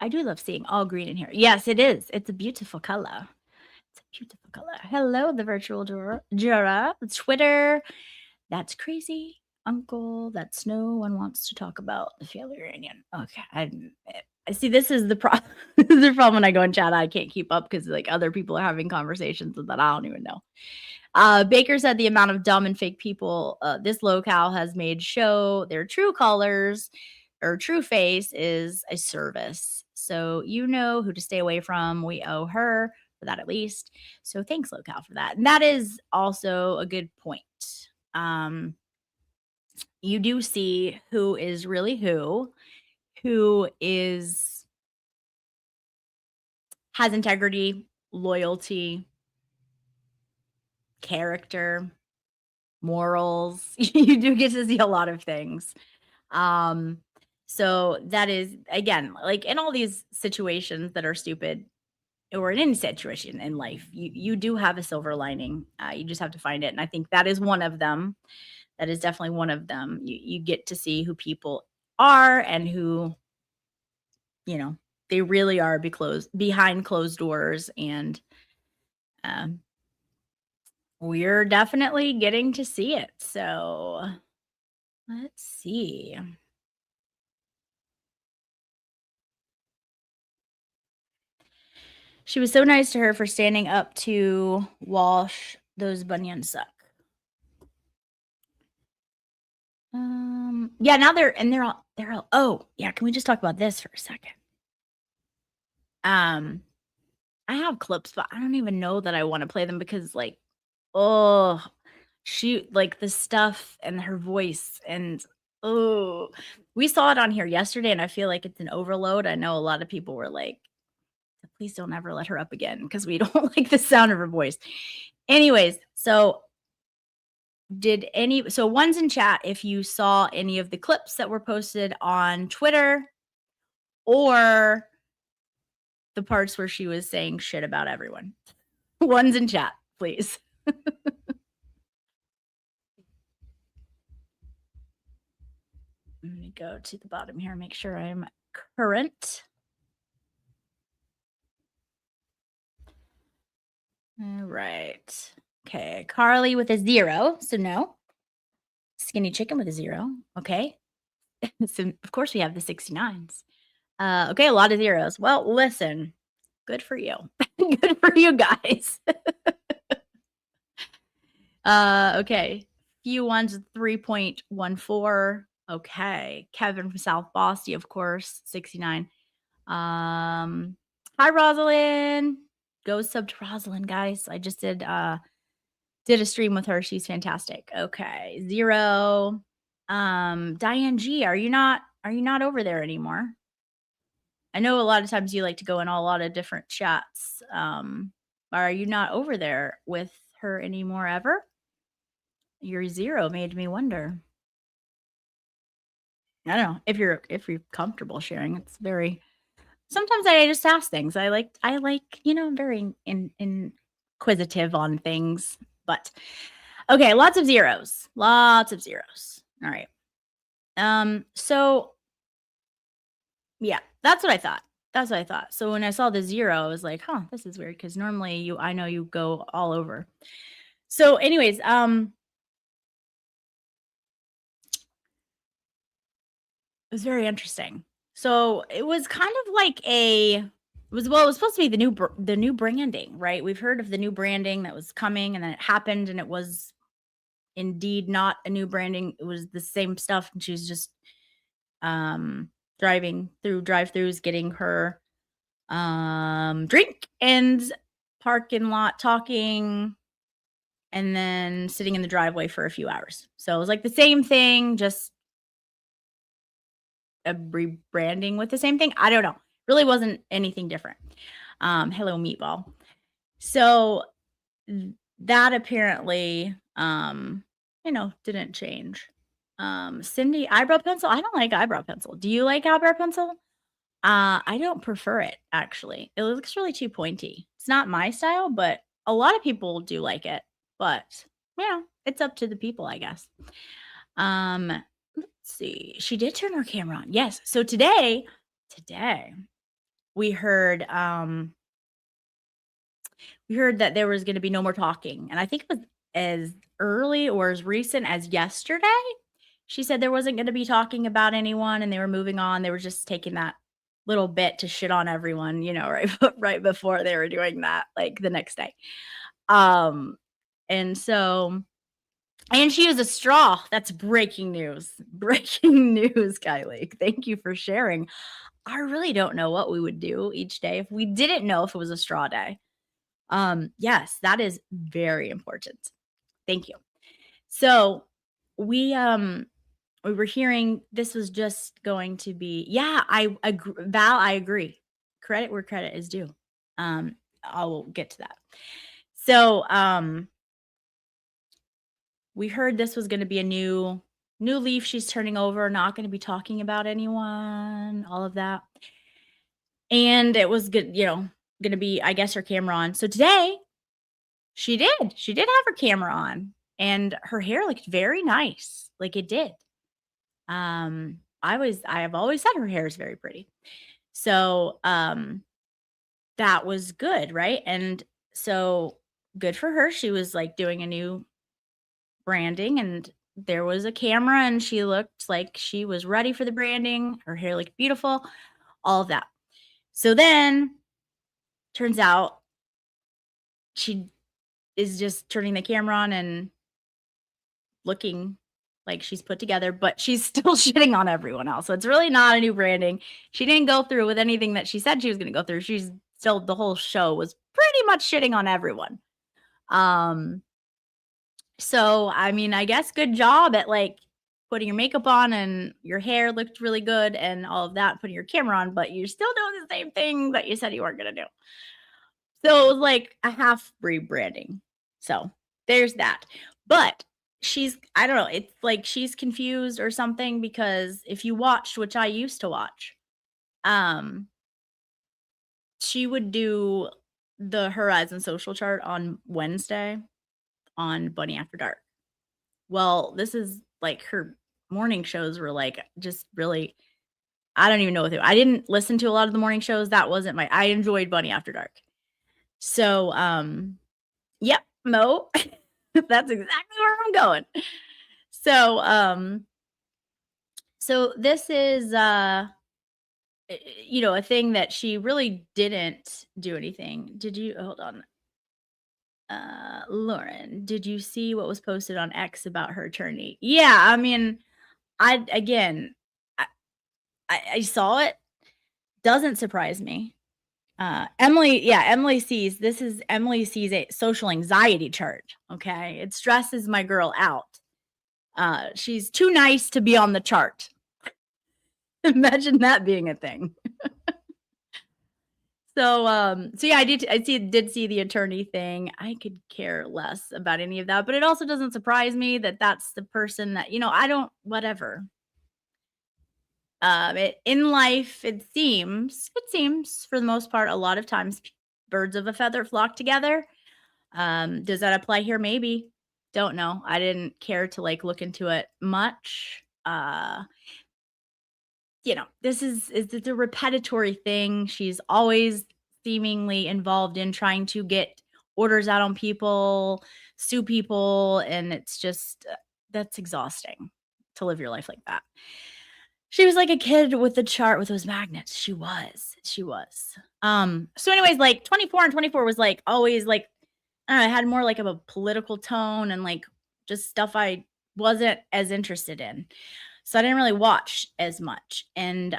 I do love seeing all green in here. Yes, it is. It's a beautiful color. It's a beautiful color. Hello, the virtual juror. Twitter. That's crazy. Uncle, that's no one wants to talk about the family reunion. Okay. I see this is the problem. This is the problem when I go in chat. I can't keep up because like other people are having conversations that I don't even know. Baker said the amount of dumb and fake people this locale has made show their true colors or true face is a service. So you know who to stay away from. We owe her for that at least. So thanks, locale, for that. And that is also a good point. You do see who is really who has integrity, loyalty, character, morals. You do get to see a lot of things. So that is again, like in all these situations that are stupid, or in any situation in life, you do have a silver lining. You just have to find it, and I think that is one of them. That is definitely one of them. You get to see who people are and who they really are behind closed doors, and um, we're definitely getting to see it. So let's see. She was so nice to her for standing up to Walsh. Those bunions suck. Yeah, now they're all oh, yeah, can we just talk about this for a second? I have clips, but I don't even know that I want to play them because like, oh, she like the stuff and her voice and oh, we saw it on here yesterday and I feel like it's an overload. I know a lot of people were like, please don't ever let her up again because we don't like the sound of her voice. Anyways, so one's in chat if you saw any of the clips that were posted on Twitter or the parts where she was saying shit about everyone. One's in chat, please. Let me go to the bottom here and make sure I'm current. All right. Okay. Carly with a 0. So no. Skinny chicken with a 0. Okay. So of course we have the 69s. Okay, a lot of zeros. Well, listen, good for you. Good for you guys. Okay. Few ones 3.14. Okay. Kevin from South Boston, of course, 69. Hi Rosalind. Go sub to Rosalind, guys. I just did a stream with her. She's fantastic. Okay. 0. Diane G, are you not over there anymore? I know a lot of times you like to go in a lot of different chats. Are you not over there with her anymore ever? Your 0 made me wonder. I don't know if you're comfortable sharing. It's very sometimes I just ask things. I like I'm very inquisitive on things. But okay, lots of zeros. Lots of zeros. All right. So yeah, that's what I thought. That's what I thought. So when I saw the 0, I was like, "Huh, this is weird," because normally I know you go all over. So anyways, it was very interesting. So it was kind of like it was supposed to be the new branding, right? We've heard of the new branding that was coming, and then it happened, and it was indeed not a new branding. It was the same stuff, and she was just driving through drive-throughs, getting her drink and parking lot talking, and then sitting in the driveway for a few hours. So it was like the same thing, just a rebranding with the same thing. I don't know. Really wasn't anything different. Hello, meatball. So that apparently, didn't change. Cindy, eyebrow pencil. I don't like eyebrow pencil. Do you like eyebrow pencil? I don't prefer it actually. It looks really too pointy. It's not my style, but a lot of people do like it. But it's up to the people, I guess. Let's see. She did turn her camera on. Yes. So today we heard that there was going to be no more talking, and I think it was as early or as recent as yesterday. She said there wasn't going to be talking about anyone, and they were moving on. They were just taking that little bit to shit on everyone, right before they were doing that, like the next day. And so, and she used a straw. That's breaking news. Breaking news, Kylie. Thank you for sharing. I really don't know what we would do each day if we didn't know if it was a straw day. Yes, that is very important. Thank you. So we were hearing this was just going to be, I agree. Val, I agree. Credit where credit is due. I'll get to that. So we heard this was going to be a new leaf she's turning over, not going to be talking about anyone, all of that. And it was good, going to be, I guess, her camera on. So today she did have her camera on, and her hair looked very nice. Like it did. I have always said her hair is very pretty. So that was good, right? And so good for her. She was like doing a new branding, and there was a camera, and she looked like she was ready for the branding. Her hair looked beautiful, all of that. So then turns out she is just turning the camera on and looking like she's put together, but she's still shitting on everyone else. So it's really not a new branding. She didn't go through with anything that she said she was going to go through. She's still, the whole show was pretty much shitting on everyone. So I mean, I guess good job at like putting your makeup on, and your hair looked really good and all of that, putting your camera on, but you're still doing the same thing that you said you weren't going to do. So it was like a half rebranding. So there's that. But I don't know, it's like she's confused or something, because if you watched, which I used to watch, she would do the Horizon social chart on Wednesday on Bunny After Dark. Well, this is like her morning shows were like just really, I don't even know what I didn't listen to a lot of the morning shows. That wasn't I enjoyed Bunny After Dark. So Yep, Mo. That's exactly where I'm going. So, so this is a thing that she really didn't do anything. Did you hold on? Lauren, did you see what was posted on X about her attorney? Yeah, I mean, I again, I, I saw it. Doesn't surprise me. Emily sees Emily sees a social anxiety chart. Okay, it stresses my girl out. She's too nice to be on the chart. Imagine that being a thing. So yeah, did see the attorney thing. I could care less about any of that, but it also doesn't surprise me that that's the person that, I don't whatever. In life, it seems for the most part, a lot of times birds of a feather flock together. Does that apply here? Maybe. Don't know. I didn't care to like look into it much. This is it's a repetitory thing. She's always seemingly involved in trying to get orders out on people, sue people, and it's just that's exhausting to live your life like that. She was like a kid with the chart with those magnets. She was. She was. So anyways, like 24 and 24 was like always like I don't know, it had more like of a political tone and like just stuff I wasn't as interested in. So I didn't really watch as much. And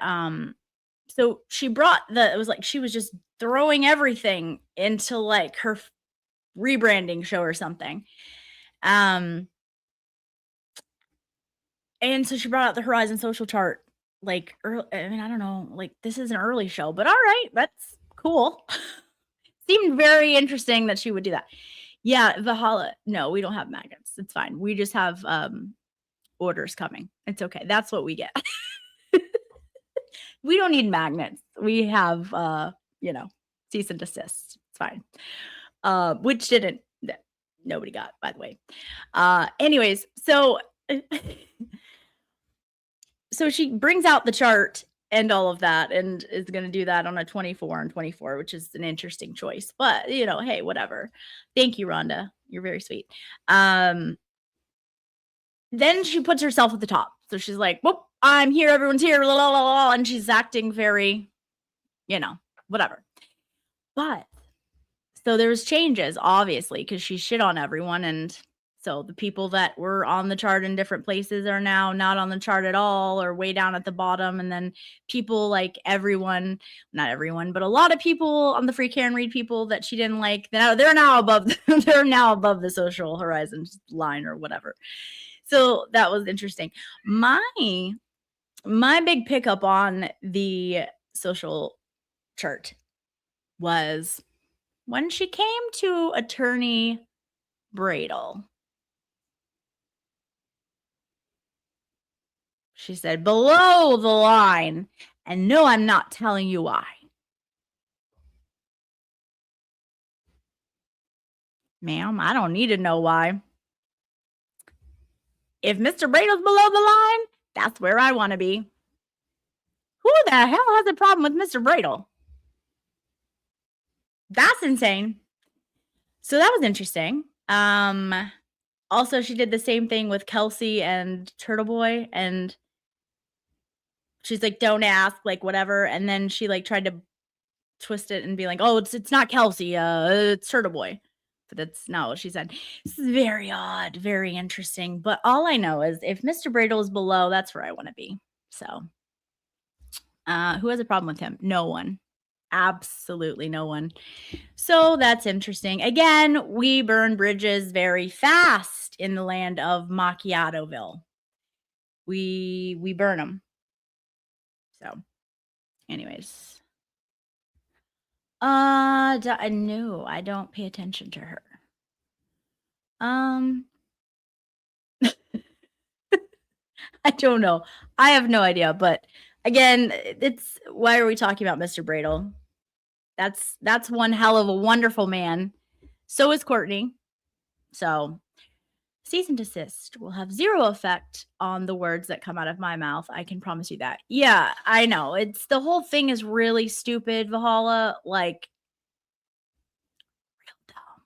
so she brought it was like she was just throwing everything into like her rebranding show or something. Um and so she brought out the Horizon Social chart like early, I mean, I don't know, like this is an early show, but all right, that's cool. Seemed very interesting that she would do that. Yeah, Valhalla. No, we don't have magnets. It's fine. We just have orders coming. It's okay. That's what we get. We don't need magnets. We have cease and desist. It's fine. Which didn't nobody got, by the way. Anyways, so so she brings out the chart and all of that and is going to do that on a 24 and 24, which is an interesting choice. But, hey, whatever. Thank you, Rhonda. You're very sweet. Then she puts herself at the top. So she's like, whoop, I'm here. Everyone's here. La, la, la, la, and she's acting very, whatever. But so there's changes, obviously, because she shit on everyone. And so the people that were on the chart in different places are now not on the chart at all or way down at the bottom. And then people like everyone, not everyone, but a lot of people on the Free Karen Read people that she didn't like, they're now above they're now above the social horizon line or whatever. So that was interesting. My big pickup on the social chart was when she came to Attorney Bradle. She said, below the line. And no, I'm not telling you why. Ma'am, I don't need to know why. If Mr. Bradle's below the line, that's where I want to be. Who the hell has a problem with Mr. Bradle? That's insane. So that was interesting. Also, she did the same thing with Kelsey and Turtle Boy, and she's like, "Don't ask," like whatever. And then she like tried to twist it and be like, "Oh, it's not Kelsey, it's Turtle Boy," but that's not what she said. This is very odd, very interesting. But all I know is if Mr. Bradle is below, that's where I want to be. So, who has a problem with him? No one. Absolutely no one. So that's interesting. Again, we burn bridges very fast in the land of Macchiatoville. We burn them. So, anyways. No, I don't pay attention to her. I don't know. I have no idea, but again, it's why are we talking about Mr. Bradle? That's one hell of a wonderful man. So is Courtney. So, cease and desist will have zero effect on the words that come out of my mouth. I can promise you that. Yeah, I know. It's the whole thing is really stupid, Valhalla. Like, real dumb.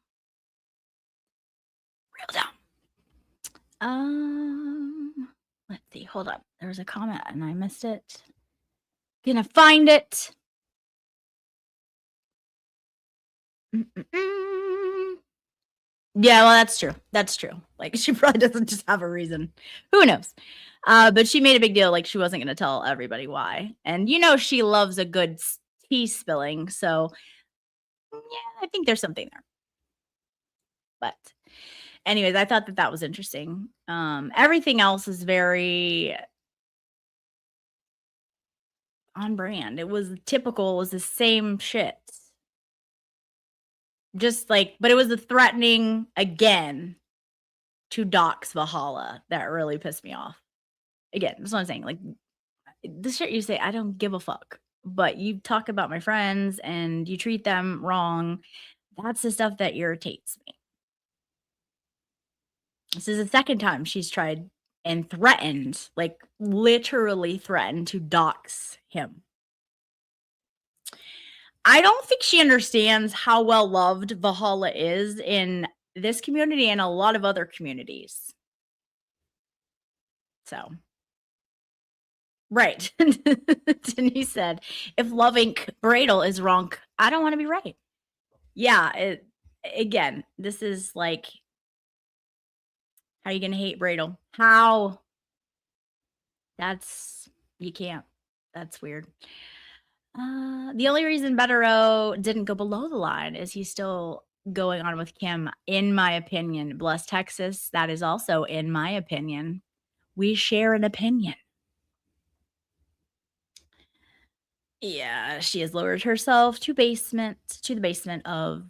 Let's see. Hold up. There was a comment and I missed it. Gonna find it. Mm-mm-mm. Yeah, well, that's true. That's true. Like, she probably doesn't just have a reason. Who knows? But she made a big deal, like she wasn't gonna tell everybody why. And she loves a good tea spilling. So yeah, I think there's something there. But anyways, I thought that was interesting. Everything else is very on brand. It was typical. It was the same shit. Just like, but it was the threatening again to dox Valhalla that really pissed me off. Again, that's what I'm saying. Like, the shit you say, I don't give a fuck. But you talk about my friends and you treat them wrong. That's the stuff that irritates me. This is the second time she's tried and threatened, like literally threatened to dox him. I don't think she understands how well loved Valhalla is in this community and a lot of other communities. So, right. Denise said, if loving Bradle is wrong, I don't want to be right. Yeah. Again, this is like, how are you going to hate Bradle? How? You can't. That's weird. The only reason Bettero didn't go below the line is he's still going on with Kim, in my opinion. Bless Texas, that is also in my opinion. We share an opinion. Yeah, she has lowered herself to the basement of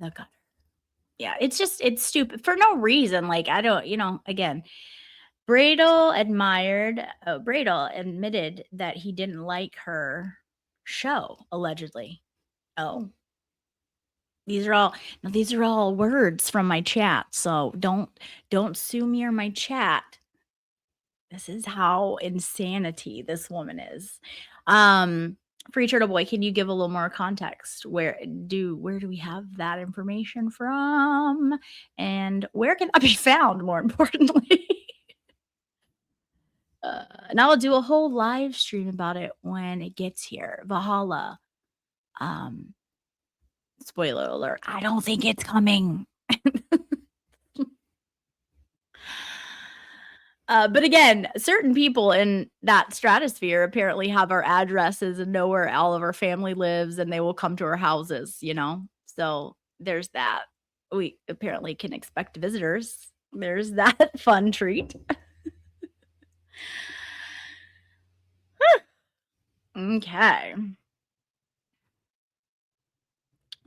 the gutter. Yeah, it's stupid for no reason. Like, I don't, again, Bradle admitted that he didn't like her show, allegedly. Oh, these are all words from my chat. So don't sue me or my chat. This is how insanity this woman is. Free Turtle Boy, can you give a little more context? Where do we have that information from? And where can that be found, more importantly? And I'll do a whole live stream about it when it gets here. Valhalla. Spoiler alert, I don't think it's coming. But again, certain people in that stratosphere apparently have our addresses and know where all of our family lives, and they will come to our houses, So there's that. We apparently can expect visitors. There's that fun treat. Okay.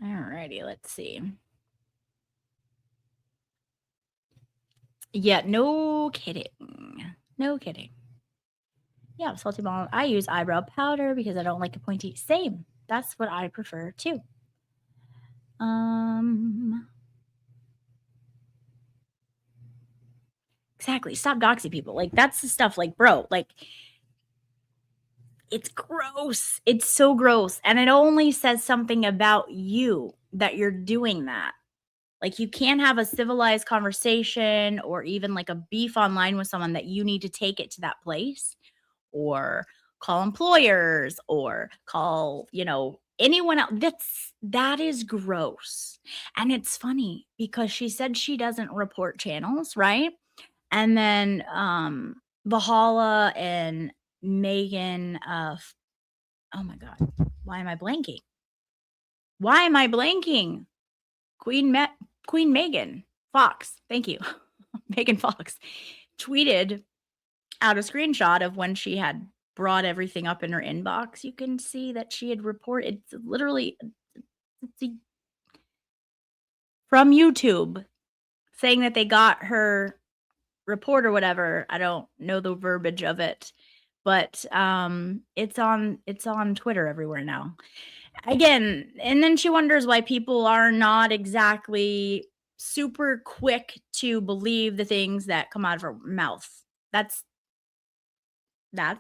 Alrighty, let's see. Yeah, no kidding. No kidding. Yeah, salty ball. I use eyebrow powder because I don't like a pointy. Same. That's what I prefer too. Exactly. Stop doxing people. Like, that's the stuff. Like, bro, like, it's gross. It's so gross. And it only says something about you that you're doing that. Like, you can't have a civilized conversation or even like a beef online with someone that you need to take it to that place, or call employers, or call, anyone else. That is gross. And it's funny because she said she doesn't report channels, right? And then Valhalla and Megan, oh my God, why am I blanking? Queen Megan Fox, thank you. Megan Fox tweeted out a screenshot of when she had brought everything up in her inbox. You can see that she had reported, it's literally from YouTube, saying that they got her report or whatever. I don't know the verbiage of it, but it's on Twitter everywhere now. Again, and then she wonders why people are not exactly super quick to believe the things that come out of her mouth. That's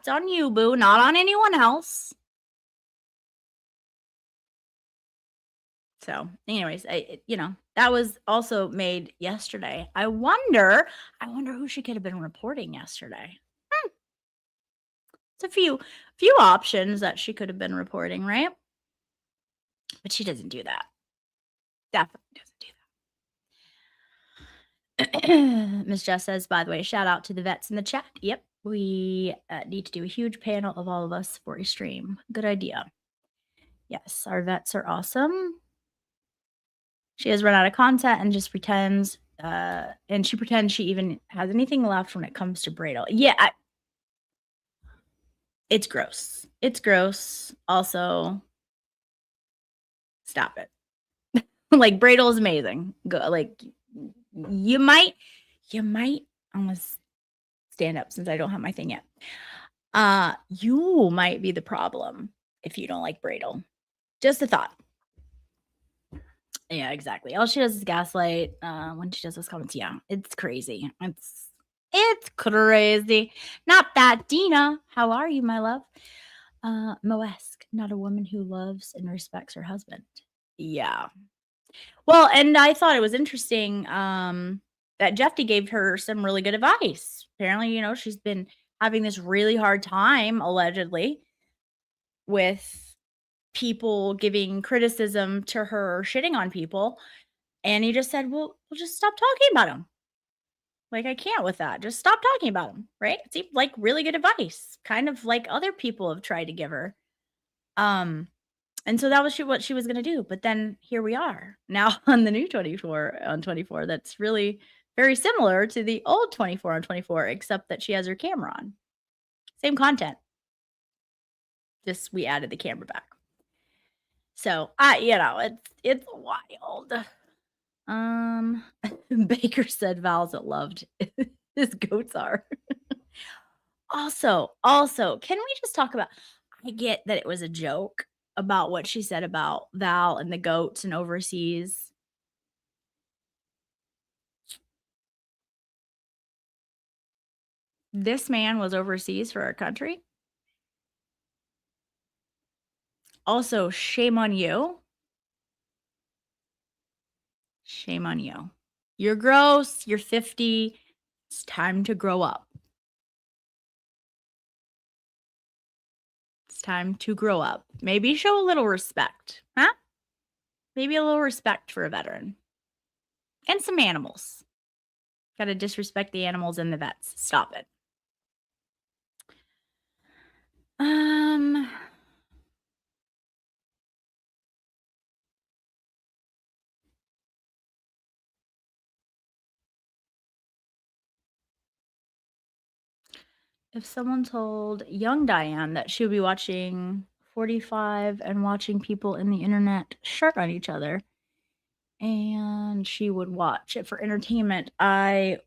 on you, boo, not on anyone else. So, anyways, that was also made yesterday. I wonder who she could have been reporting yesterday. Hmm, it's a few options that she could have been reporting, right? But she doesn't do that. Definitely doesn't do that. Miss Jess says, by the way, shout out to the vets in the chat. Yep, we need to do a huge panel of all of us for a stream. Good idea. Yes, our vets are awesome. She has run out of content and just pretends, and she pretends she even has anything left when it comes to Bradle. Yeah, it's gross. It's gross. Also, stop it. Like Bradle is amazing. Go, like you might almost stand up since I don't have my thing yet. You might be the problem if you don't like Bradle. Just a thought. Yeah, exactly. All she does is gaslight when she does those comments. Yeah, it's crazy. It's crazy. Not that. Dina, how are you, my love? Moesque, not a woman who loves and respects her husband. Yeah. Well, and I thought it was interesting that Jeffy gave her some really good advice. Apparently, she's been having this really hard time, allegedly, with people giving criticism to her, shitting on people. And he just said, well, we'll just stop talking about him. Like, I can't with that. Just stop talking about him, right? It seemed like really good advice, kind of like other people have tried to give her. And so that was what she was gonna do. But then here we are now on the new 24 on 24. That's really very similar to the old 24 on 24, except that she has her camera on. Same content. Just we added the camera back. So it's wild. Baker said Val's loved his goats are. Also, can we just talk about I get that it was a joke about what she said about Val and the goats and overseas. This man was overseas for our country. Also, shame on you. Shame on you. You're gross. You're 50. It's time to grow up. It's time to grow up. Maybe show a little respect, huh? Maybe a little respect for a veteran. And some animals. Gotta disrespect the animals and the vets. Stop it. If someone told young Diane that she would be watching 45 and watching people in the internet shirt on each other, and she would watch it for entertainment, I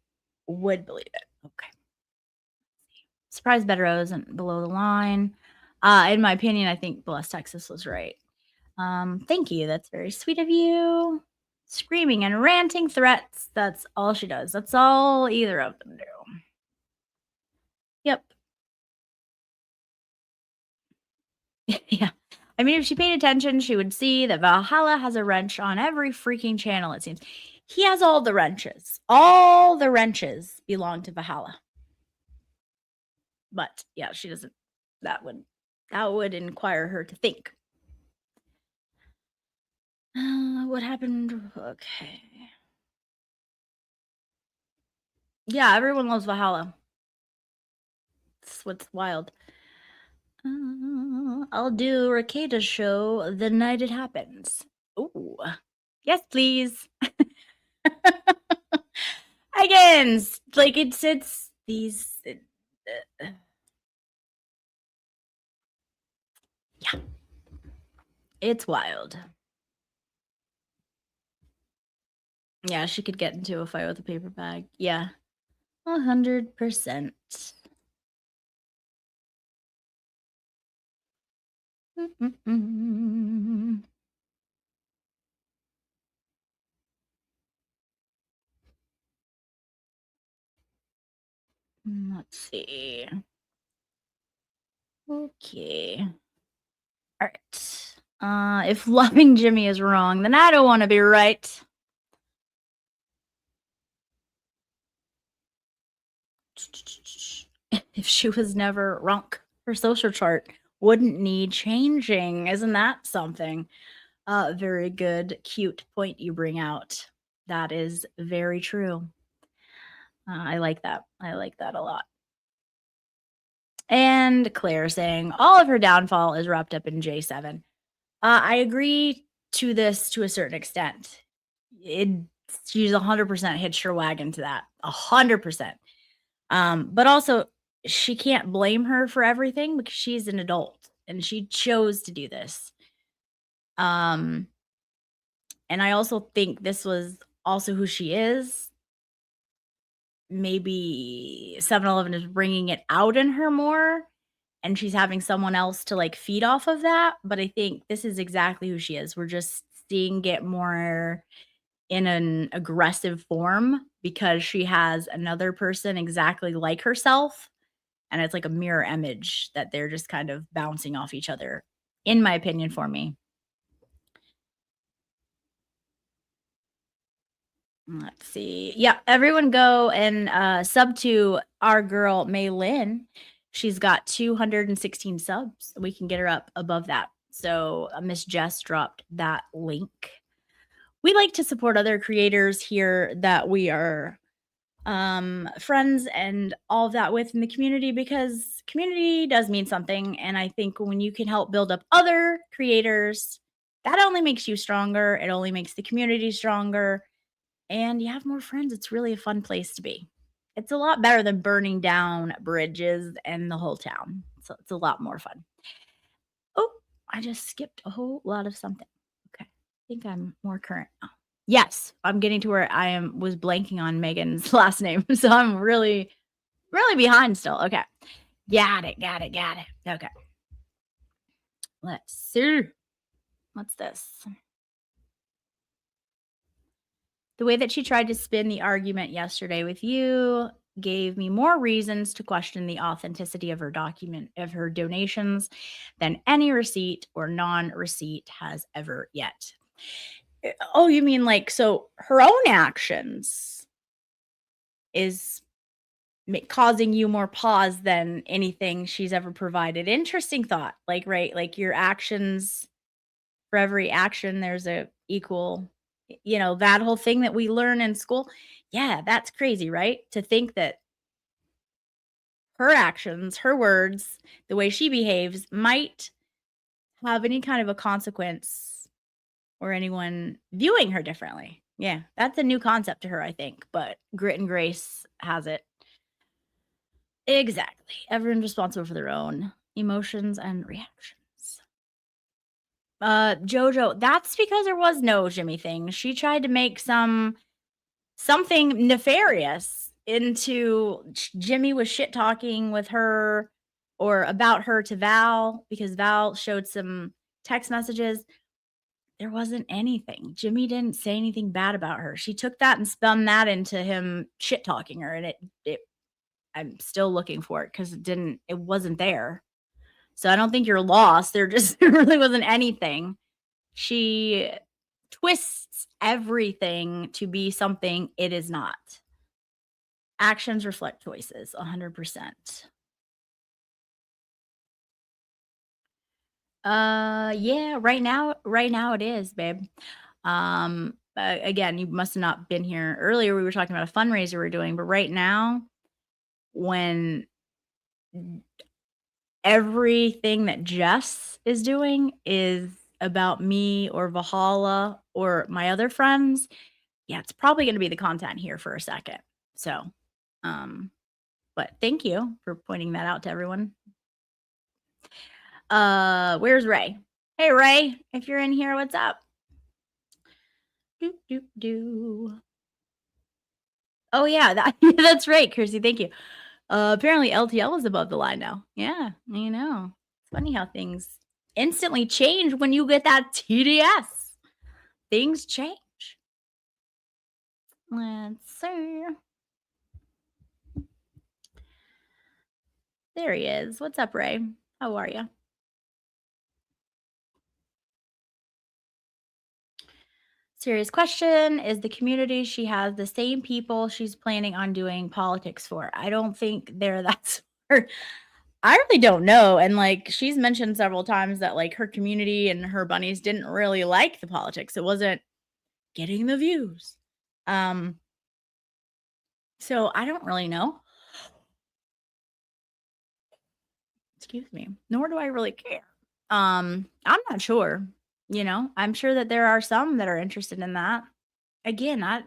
would believe it. Okay. Surprise Bedrow isn't below the line. In my opinion, I think Bless Texas was right. Thank you. That's very sweet of you. Screaming and ranting threats. That's all she does. That's all either of them do. Yep. Yeah. I mean, if she paid attention, she would see that Valhalla has a wrench on every freaking channel, it seems. He has all the wrenches. All the wrenches belong to Valhalla. But yeah, she doesn't. That would inquire her to think. What happened? Okay. Yeah, everyone loves Valhalla. That's what's wild. I'll do Raketa's show the night it happens. Ooh. Yes, please. Again, like it's these. Yeah, it's wild. Yeah, she could get into a fight with a paper bag. Yeah, 100%. Let's see. Okay. All right. If loving Jimmy is wrong, then I don't want to be right. If she was never wrong, her social chart wouldn't need changing. Isn't that something? Very good, cute point you bring out. That is very true. I like that. I like that a lot. And Claire saying all of her downfall is wrapped up in J7. I agree to this to a certain extent. It she's 100% hitched her wagon to that. 100%. But also she can't blame her for everything because she's an adult and she chose to do this. Um, and I also think this was also who she is. Maybe 7-Eleven is bringing it out in her more and she's having someone else to like feed off of that. But I think this is exactly who she is. We're just seeing it more in an aggressive form because she has another person exactly like herself. And it's like a mirror image that they're just kind of bouncing off each other, in my opinion, for me. Let's see. Yeah, everyone go and sub to our girl May Lynn. She's got 216 subs. We can get her up above that. So Miss Jess dropped that link. We like to support other creators here that we are friends and all of that with in the community because community does mean something. And I think when you can help build up other creators, that only makes you stronger. It only makes the community stronger and you have more friends. It's really a fun place to be. It's a lot better than burning down bridges and the whole town. So it's a lot more fun. Oh, I just skipped a whole lot of something. Okay. I think I'm more current now. Yes, I'm getting to where was blanking on Megan's last name. So I'm really, really behind still. Okay. Got it. Okay. Let's see. What's this? The way that she tried to spin the argument yesterday with you gave me more reasons to question the authenticity of her donations than any receipt or non-receipt has ever yet. Oh, you mean like so her own actions is causing you more pause than anything she's ever provided. Interesting thought. Like, right, like your actions, for every action there's a equal, that whole thing that we learn in school. Yeah, that's crazy, right? To think that her actions, her words, the way she behaves might have any kind of a consequence or anyone viewing her differently. Yeah, that's a new concept to her, I think, but Grit and Grace has it. Exactly. Everyone's responsible for their own emotions and reactions. Jojo, that's because there was no Jimmy thing. She tried to make something nefarious into Jimmy was shit talking with her or about her to Val because Val showed some text messages. There wasn't anything. Jimmy didn't say anything bad about her. She took that and spun that into him shit talking her, and it I'm still looking for it because it wasn't there. So I don't think you're lost. There really wasn't anything. She twists everything to be something it is not. Actions reflect choices, 100%. Yeah, right now it is, babe. Again, you must have not been here earlier. We were talking about a fundraiser we're doing, but right now, when everything that Jess is doing is about me or Valhalla or my other friends, yeah, it's probably going to be the content here for a second. So, but thank you for pointing that out to everyone. Where's Ray? Hey, Ray, if you're in here, what's up? Do. Oh yeah, that's right, Kirsty. Thank you. Apparently LTL is above the line now. Yeah, it's funny how things instantly change when you get that TDS. Things change. Let's see. There he is. What's up, Ray? How are you? Serious question. Is the community she has the same people she's planning on doing politics for? I don't think they're that smart. I really don't know. And like she's mentioned several times that like her community and her bunnies didn't really like the politics. It wasn't getting the views. Um, so I don't really know. Excuse me. Nor do I really care. I'm not sure. I'm sure that there are some that are interested in that. Again, I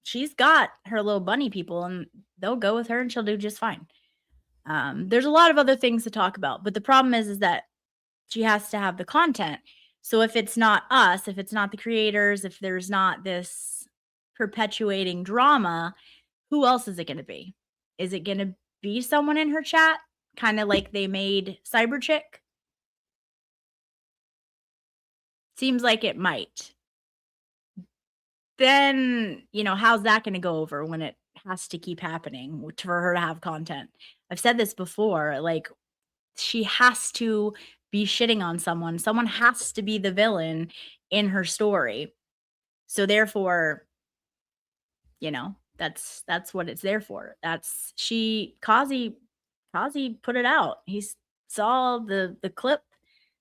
she's got her little bunny people and they'll go with her and she'll do just fine. There's a lot of other things to talk about, but the problem is that she has to have the content. So if it's not us, if it's not the creators, if there's not this perpetuating drama, who else is it going to be? Is it going to be someone in her chat? Kind of like they made Cyber Chick? Seems like it might. Then, how's that going to go over when it has to keep happening for her to have content? I've said this before, like she has to be shitting on someone. Someone has to be the villain in her story. So therefore, that's what it's there for. That's Kazi put it out. Saw the clip,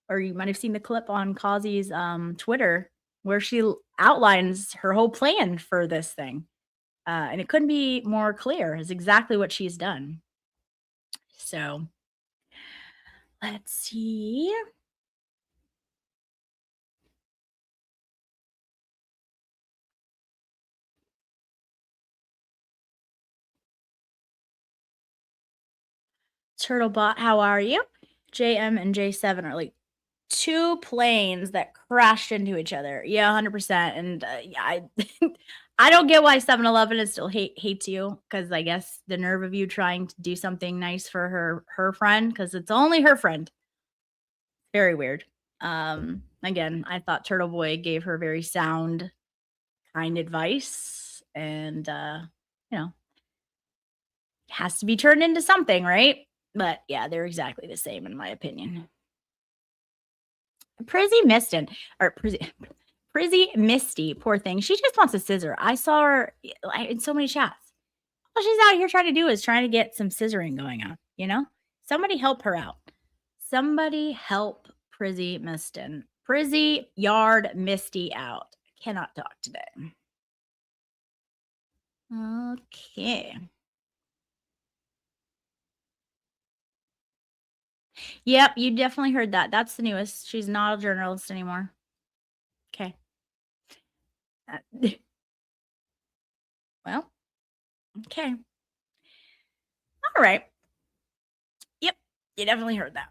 or you might have seen the clip on Kazi's Twitter where she outlines her whole plan for this thing. And it couldn't be more clear. It's exactly what she's done. So let's see. Turtlebot, how are you? JM and J7 are like two planes that crashed into each other. Yeah, 100%. And yeah, I don't get why 7-Eleven is still hates you, because I guess the nerve of you trying to do something nice for her friend, because it's only her friend. Very weird. Again, I thought Turtle Boy gave her very sound, kind advice, and has to be turned into something, right? But yeah, they're exactly the same in my opinion. Prizzy Miston or Prizzy Misty, poor thing. She just wants a scissor. I saw her in so many chats. All she's out here trying to do is trying to get some scissoring going on. Somebody help her out. Somebody help Prizzy Miston. Prizzy Yard Misty out. I cannot talk today. Okay. Yep, you definitely heard that. That's the newest. She's not a journalist anymore. Okay. Well, okay. All right. Yep, you definitely heard that.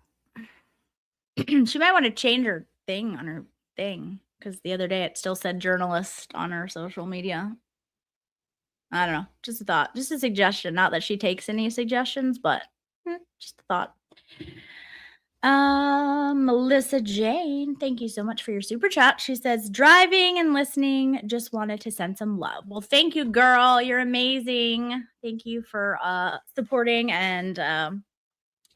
She might want to change her thing on her thing, because the other day it still said journalist on her social media. I don't know. Just a thought. Just a suggestion. Not that she takes any suggestions, but just a thought. Melissa Jane, thank you so much for your super chat. She says, driving and listening, just wanted to send some love. Well, thank you, girl. You're amazing. Thank you for supporting and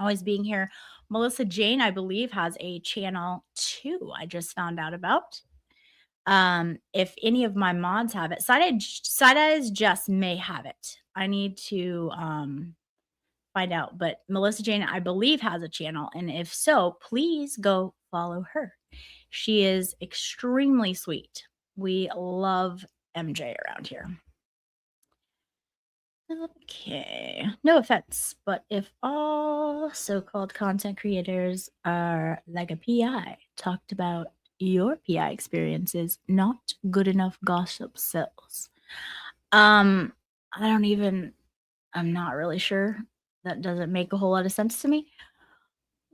always being here. Melissa Jane, I believe, has a channel too. I just found out about. If any of my mods have it, Side Eyes just may have it. I need to find out. But Melissa Jane, I believe, has a channel, and if so, please go follow her. She is extremely sweet. We love MJ around here. Okay, no offense, but if all so-called content creators are like a PI, talked about your PI experiences, not good enough gossip sells. I'm not really sure. That doesn't make a whole lot of sense to me.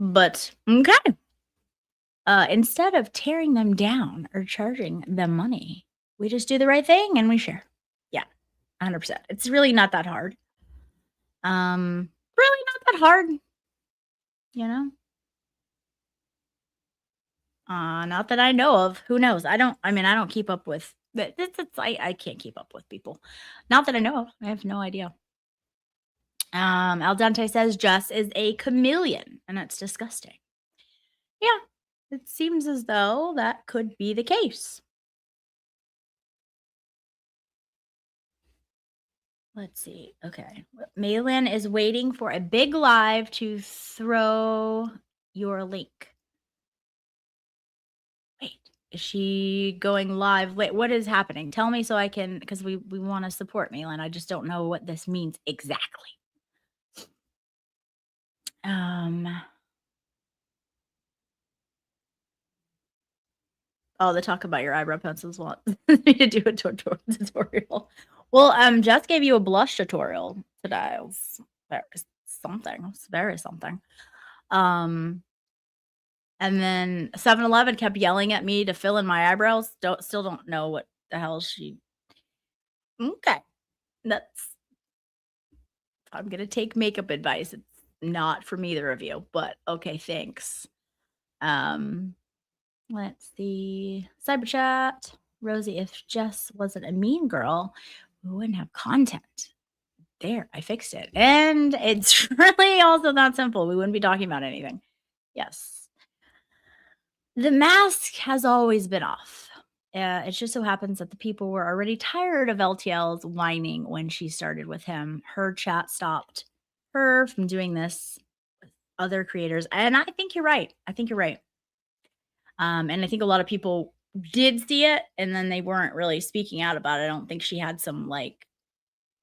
But okay. Instead of tearing them down or charging them money, we just do the right thing and we share. Yeah, 100%. It's really not that hard. Really not that hard. Not that I know of. Who knows? I don't keep up with I can't keep up with people. Not that I know of. I have no idea. Al Dente says Jess is a chameleon, and that's disgusting. Yeah, it seems as though that could be the case. Let's see. Okay. Malin is waiting for a big live to throw your link. Wait, is she going live? Wait, what is happening? Tell me so I can, because we want to support Malin. I just don't know what this means exactly. Oh, the talk about your eyebrow pencils want me to do a tutorial. Well, Jess gave you a blush tutorial today. It was very something. It was very something. And then 7-Eleven kept yelling at me to fill in my eyebrows. Still don't know what the hell she. Okay, that's. I'm gonna take makeup advice. It's not from either of you, but okay, thanks. Let's see. Cyber chat. Rosie, if Jess wasn't a mean girl, we wouldn't have content. There, I fixed it. And it's really also not simple. We wouldn't be talking about anything. Yes. The mask has always been off. It just so happens that the people were already tired of LTL's whining when she started with him. Her chat stopped her from doing this with other creators. And I think you're right. I think you're right. And I think a lot of people did see it and then they weren't really speaking out about it. I don't think she had some like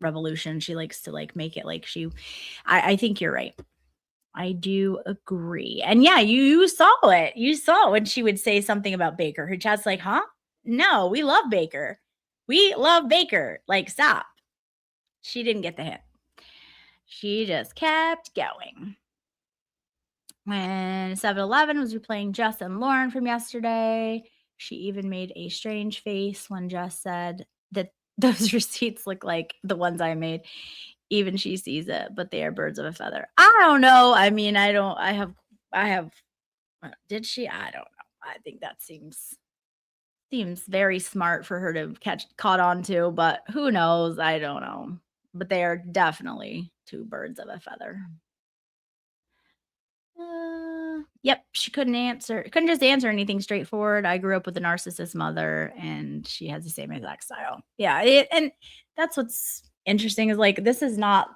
revolution. She likes to like make it like I think you're right. I do agree. And yeah, you saw it. You saw when she would say something about Baker. Her chat's like, huh? No, we love Baker. We love Baker. Like, stop. She didn't get the hint. She just kept going. When 7-Eleven was replaying Jess and Lauren from yesterday, she even made a strange face when Jess said that those receipts look like the ones I made. Even she sees it, but they are birds of a feather. I don't know. I mean, I have, did she? I don't know. I think that seems very smart for her to caught on to, but who knows? I don't know. But they are definitely two birds of a feather. Yep, she couldn't just answer anything straightforward. I grew up with a narcissist mother and she has the same exact style. Yeah, and that's what's interesting is like this is not,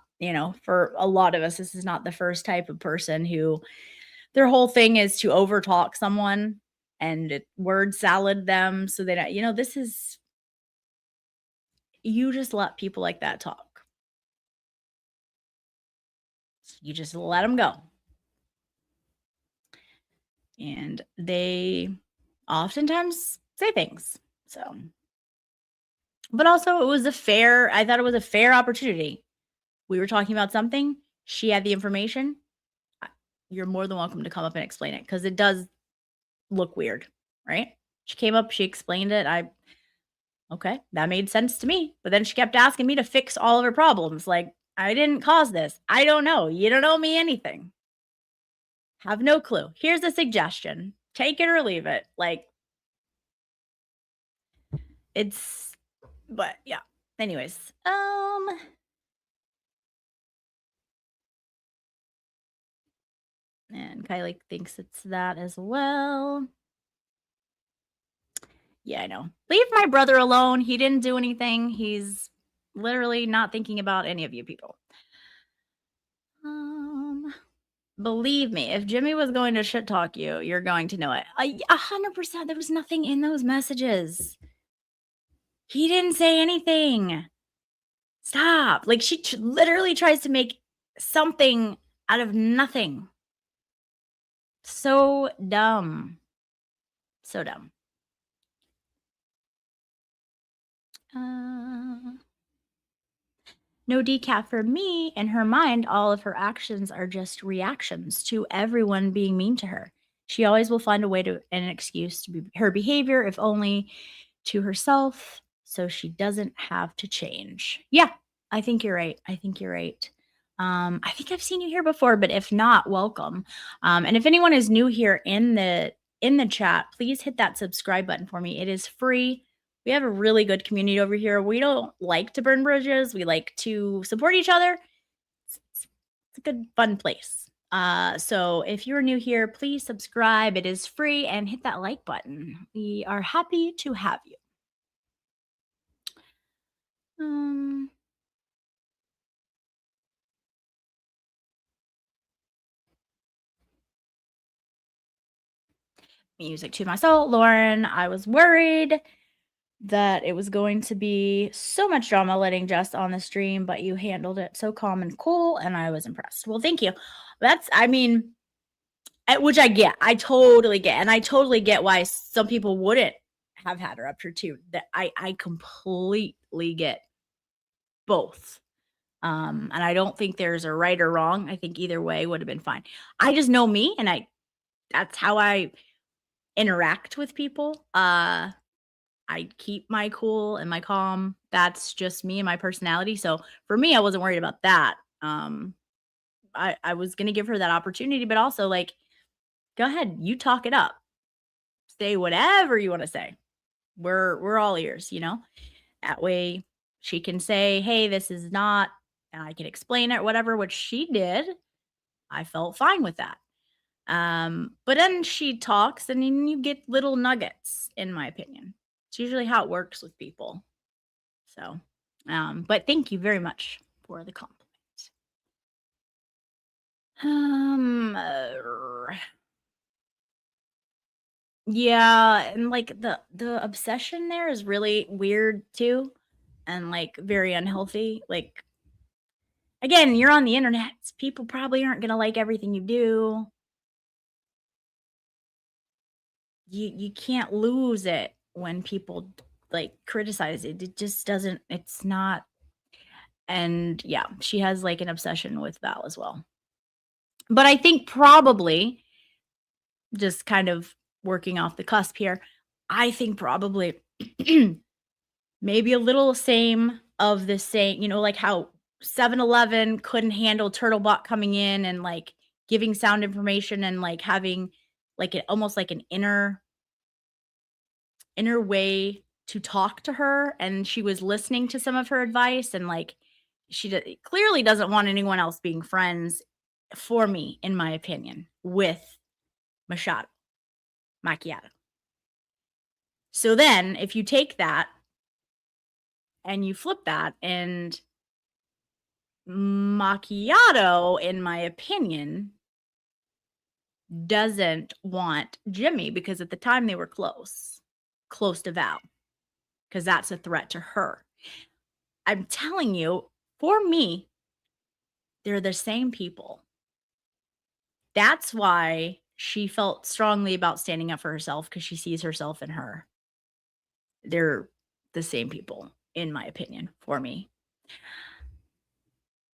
for a lot of us, this is not the first type of person who their whole thing is to overtalk someone and word salad them so that this is you just let people like that talk. You just let them go. And they oftentimes say things. So, but also I thought it was a fair opportunity. We were talking about something. She had the information. You're more than welcome to come up and explain it because it does look weird, right? She came up, she explained it. Okay, that made sense to me. But then she kept asking me to fix all of her problems. Like, I didn't cause this. I don't know. You don't owe me anything. Have no clue. Here's a suggestion. Take it or leave it. Like, but yeah. Anyways, and Kylie thinks it's that as well. Yeah, I know. Leave my brother alone. He didn't do anything. He's literally not thinking about any of you people. Believe me, if Jimmy was going to shit talk you, you're going to know it. 100%. There was nothing in those messages. He didn't say anything. Stop. Like she literally tries to make something out of nothing. So dumb. So dumb. No decaf for me. In her mind, all of her actions are just reactions to everyone being mean to her. She always will find a way to an excuse to be her behavior, if only to herself, so she doesn't have to change. Yeah, I think you're right. I think you're right. I think I've seen you here before, but if not, welcome. And if anyone is new here in the chat, please hit that subscribe button for me. It is free. We have a really good community over here. We don't like to burn bridges. We like to support each other. It's a good, fun place. So if you're new here, please subscribe. It is free and hit that like button. We are happy to have you. Music to my soul, Lauren. I was worried that it was going to be so much drama letting Jess on the stream, but you handled it so calm and cool, and I was impressed. Well, thank you. Which I get. I totally get. And I totally get why some people wouldn't have had her up here too. That I completely get both. And I don't think there's a right or wrong. I think either way would have been fine. I just know me, and that's how I interact with people. I keep my cool and my calm. That's just me and my personality. So for me, I wasn't worried about that. I was gonna give her that opportunity, but also like, go ahead, you talk it up. Say whatever you want to say. We're all ears, That way she can say, hey, this is not, and I can explain it, whatever, which she did. I felt fine with that. But then she talks and then you get little nuggets, in my opinion. It's usually how it works with people. So, but thank you very much for the compliment. Yeah, and like the obsession there is really weird too, and like very unhealthy. Like, again, you're on the internet. People probably aren't gonna like everything you do. You can't lose it when people like criticize it. It just doesn't. It's not. And yeah, she has like an obsession with Val as well. But I think probably just kind of working off the cusp here. I think probably maybe a little same of the same, like how 7-Eleven couldn't handle Turtlebot coming in and like giving sound information and like having like almost like an inner way to talk to her, and she was listening to some of her advice, and like she clearly doesn't want anyone else being friends, for me, in my opinion, with Macchiato. So then if you take that and you flip that, and Macchiato, in my opinion, doesn't want Jimmy because at the time they were close to Val, because that's a threat to her. I'm telling you, for me, they're the same people. That's why she felt strongly about standing up for herself, because she sees herself in her. They're the same people, in my opinion, for me.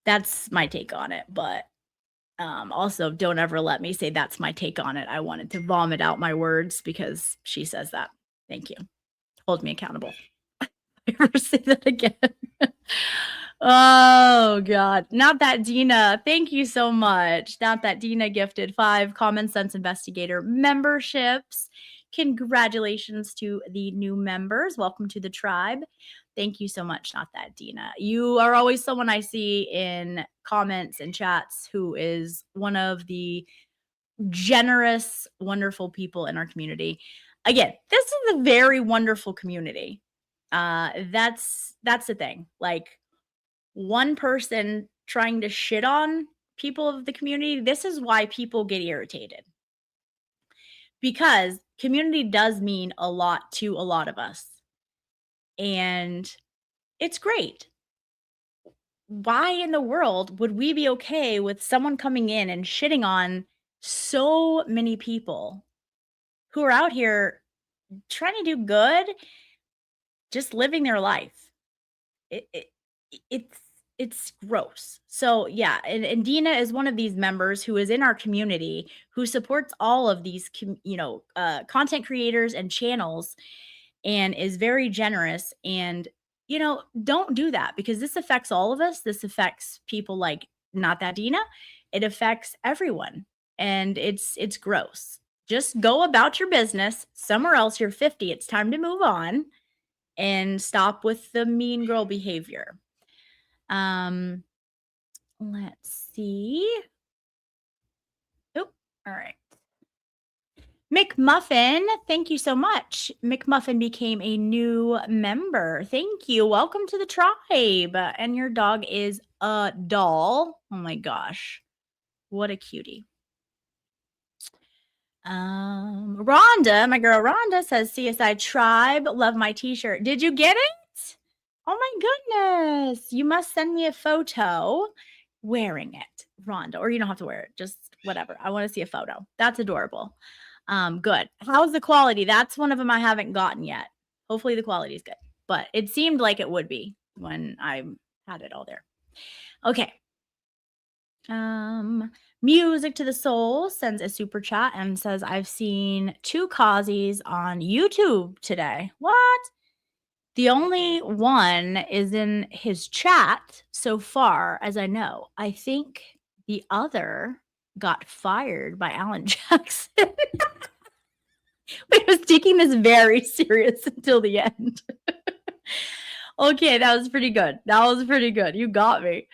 That's my take on it, but also don't ever let me say that's my take on it. I wanted to vomit out my words because she says that. Thank you. Hold me accountable. Ever say that again? Oh God. Not That Dina. Thank you so much. Not That Dina gifted 5 Common Sense Investigator memberships. Congratulations to the new members. Welcome to the tribe. Thank you so much, Not That Dina. You are always someone I see in comments and chats who is one of the generous, wonderful people in our community. Again, this is a very wonderful community. That's the thing. Like, one person trying to shit on people of the community, this is why people get irritated. Because community does mean a lot to a lot of us. And it's great. Why in the world would we be okay with someone coming in and shitting on so many people who are out here trying to do good, just living their life? It's gross. So yeah, and Dina is one of these members who is in our community, who supports all of these content creators and channels, and is very generous. And don't do that, because this affects all of us. This affects people like Not That Dina. It affects everyone, and it's gross. Just go about your business somewhere else. You're 50. It's time to move on and stop with the mean girl behavior. Let's see. Oh, all right. McMuffin, thank you so much. McMuffin became a new member. Thank you. Welcome to the tribe. And your dog is a doll. Oh my gosh. What a cutie. Rhonda, my girl Rhonda says CSI Tribe, love my t-shirt. Did you get it? Oh my goodness. You must send me a photo wearing it, Rhonda, or you don't have to wear it, just whatever. I want to see a photo. That's adorable. Good. How's the quality? That's one of them I haven't gotten yet. Hopefully the quality is good, but it seemed like it would be when I had it all there. Okay. Music to the Soul sends a super chat and says, I've seen 2 Kazi's on YouTube today. What? The only one is in his chat so far as I know. I think the other got fired by Alan Jackson. I was taking this very serious until the end. Okay, that was pretty good. That was pretty good. You got me.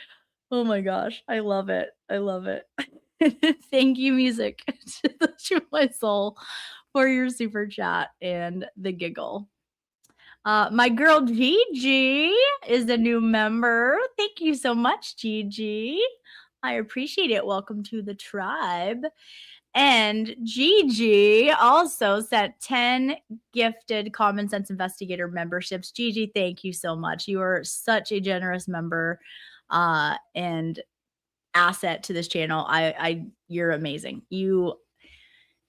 Oh my gosh. I love it. I love it. Thank you, music to my soul, for your super chat and the giggle. My girl Gigi is a new member. Thank you so much, Gigi. I appreciate it. Welcome to the tribe. And Gigi also sent 10 gifted Common Sense Investigator memberships. Gigi, thank you so much. You are such a generous member and asset to this channel. You're amazing. You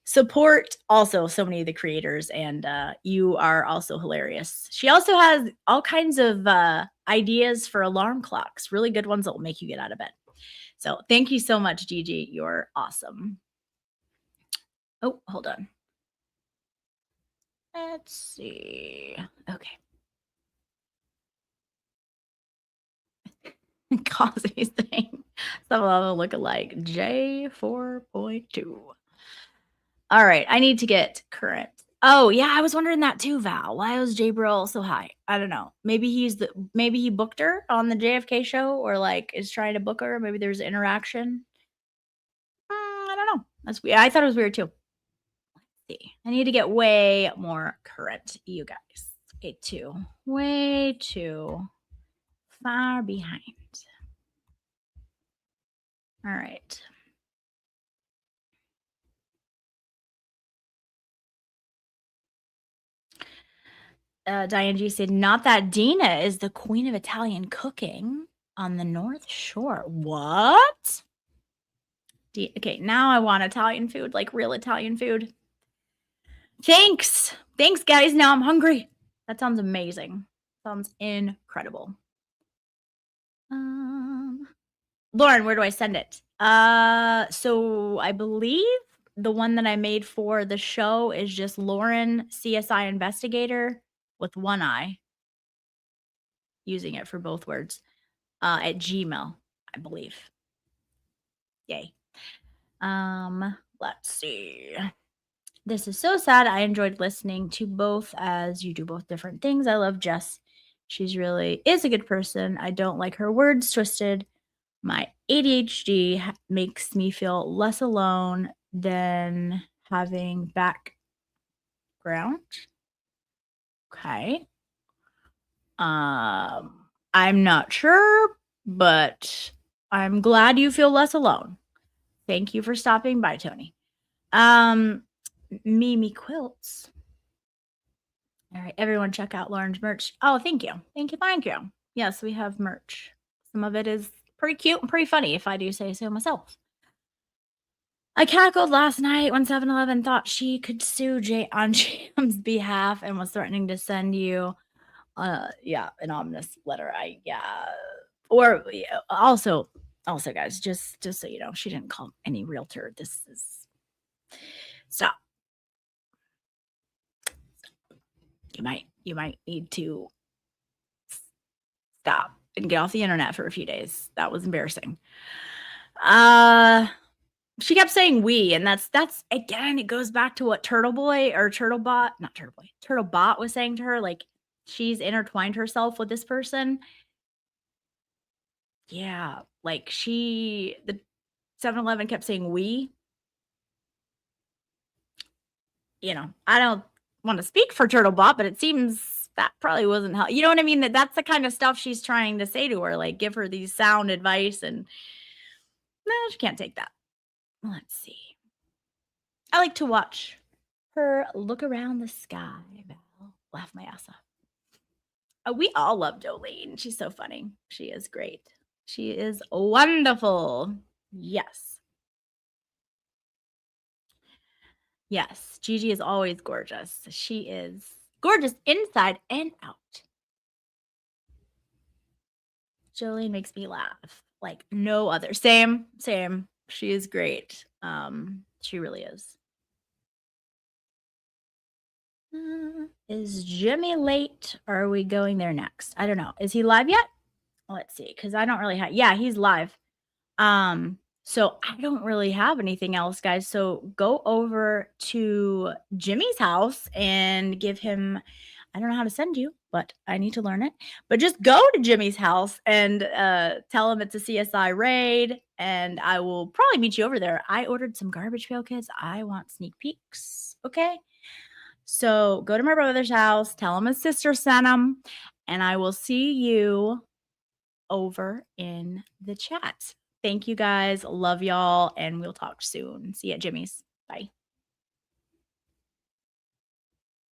support also so many of the creators, and you are also hilarious. She also has all kinds of ideas for alarm clocks, really good ones that will make you get out of bed. So thank you so much, Gigi. You're awesome. Oh, hold on. Let's see. Okay. Cosby's thing. Some of them look alike. J4.2. All right. I need to get current. Oh, yeah. I was wondering that too, Val. Why was J Brill so high? I don't know. Maybe he booked her on the JFK show, or like is trying to book her. Maybe there's interaction. I don't know. That's weird. I thought it was weird too. Let's see. I need to get way more current, you guys. Way too far behind. All right. Diane G said, not that Dina is the queen of Italian cooking on the North Shore. What? Okay, now I want Italian food, like real Italian food. Thanks, guys. Now I'm hungry. That sounds amazing. Sounds incredible. Lauren, where do I send it? So I believe the one that I made for the show is just Lauren CSI Investigator with one I, using it for both words, at Gmail, I believe. Yay. Let's see. This is so sad. I enjoyed listening to both as you do both different things. I love Jess. She's really is a good person. I don't like her words twisted. My ADHD makes me feel less alone than having background. Okay. I'm not sure, but I'm glad you feel less alone. Thank you for stopping by, Tony. Mimi Quilts. All right, everyone check out Lauren's merch. Oh, thank you. Thank you. Yes, we have merch. Some of it is pretty cute and pretty funny, if I do say so myself. I cackled last night when 7-Eleven thought she could sue Jay on Jam's behalf and was threatening to send you an ominous letter. Also guys, just so you know, she didn't call any realtor. This is stop. You might need to stop and get off the internet for a few days. That was embarrassing. She kept saying we, and that's again, it goes back to what Turtlebot was saying to her, like she's intertwined herself with this person. Yeah, like the 7-Eleven kept saying we. You know, I don't want to speak for Turtlebot, but it seems that probably wasn't how, you know what I mean? That's the kind of stuff she's trying to say to her, like give her these sound advice, and no, she can't take that. Let's see. I like to watch her look around the sky. Val. Laugh my ass off. We all love Jolene. She's so funny. She is great. She is wonderful. Yes. Yes. Gigi is always gorgeous. She is gorgeous inside and out. Jolene makes me laugh like no other. Same. She is great. She really is. Is Jimmy late? Or are we going there next? I don't know. Is he live yet? Let's see, because I don't really have. Yeah, he's live. So I don't really have anything else, guys. So go over to Jimmy's house and give him. I don't know how to send you, but I need to learn it. But just go to Jimmy's house and tell him it's a CSI raid, and I will probably meet you over there. I ordered some Garbage Pail Kids. I want sneak peeks. Okay. So go to my brother's house, tell him his sister sent him, and I will see you over in the chat. Thank you guys. Love y'all, and we'll talk soon. See you at Jimmy's. Bye.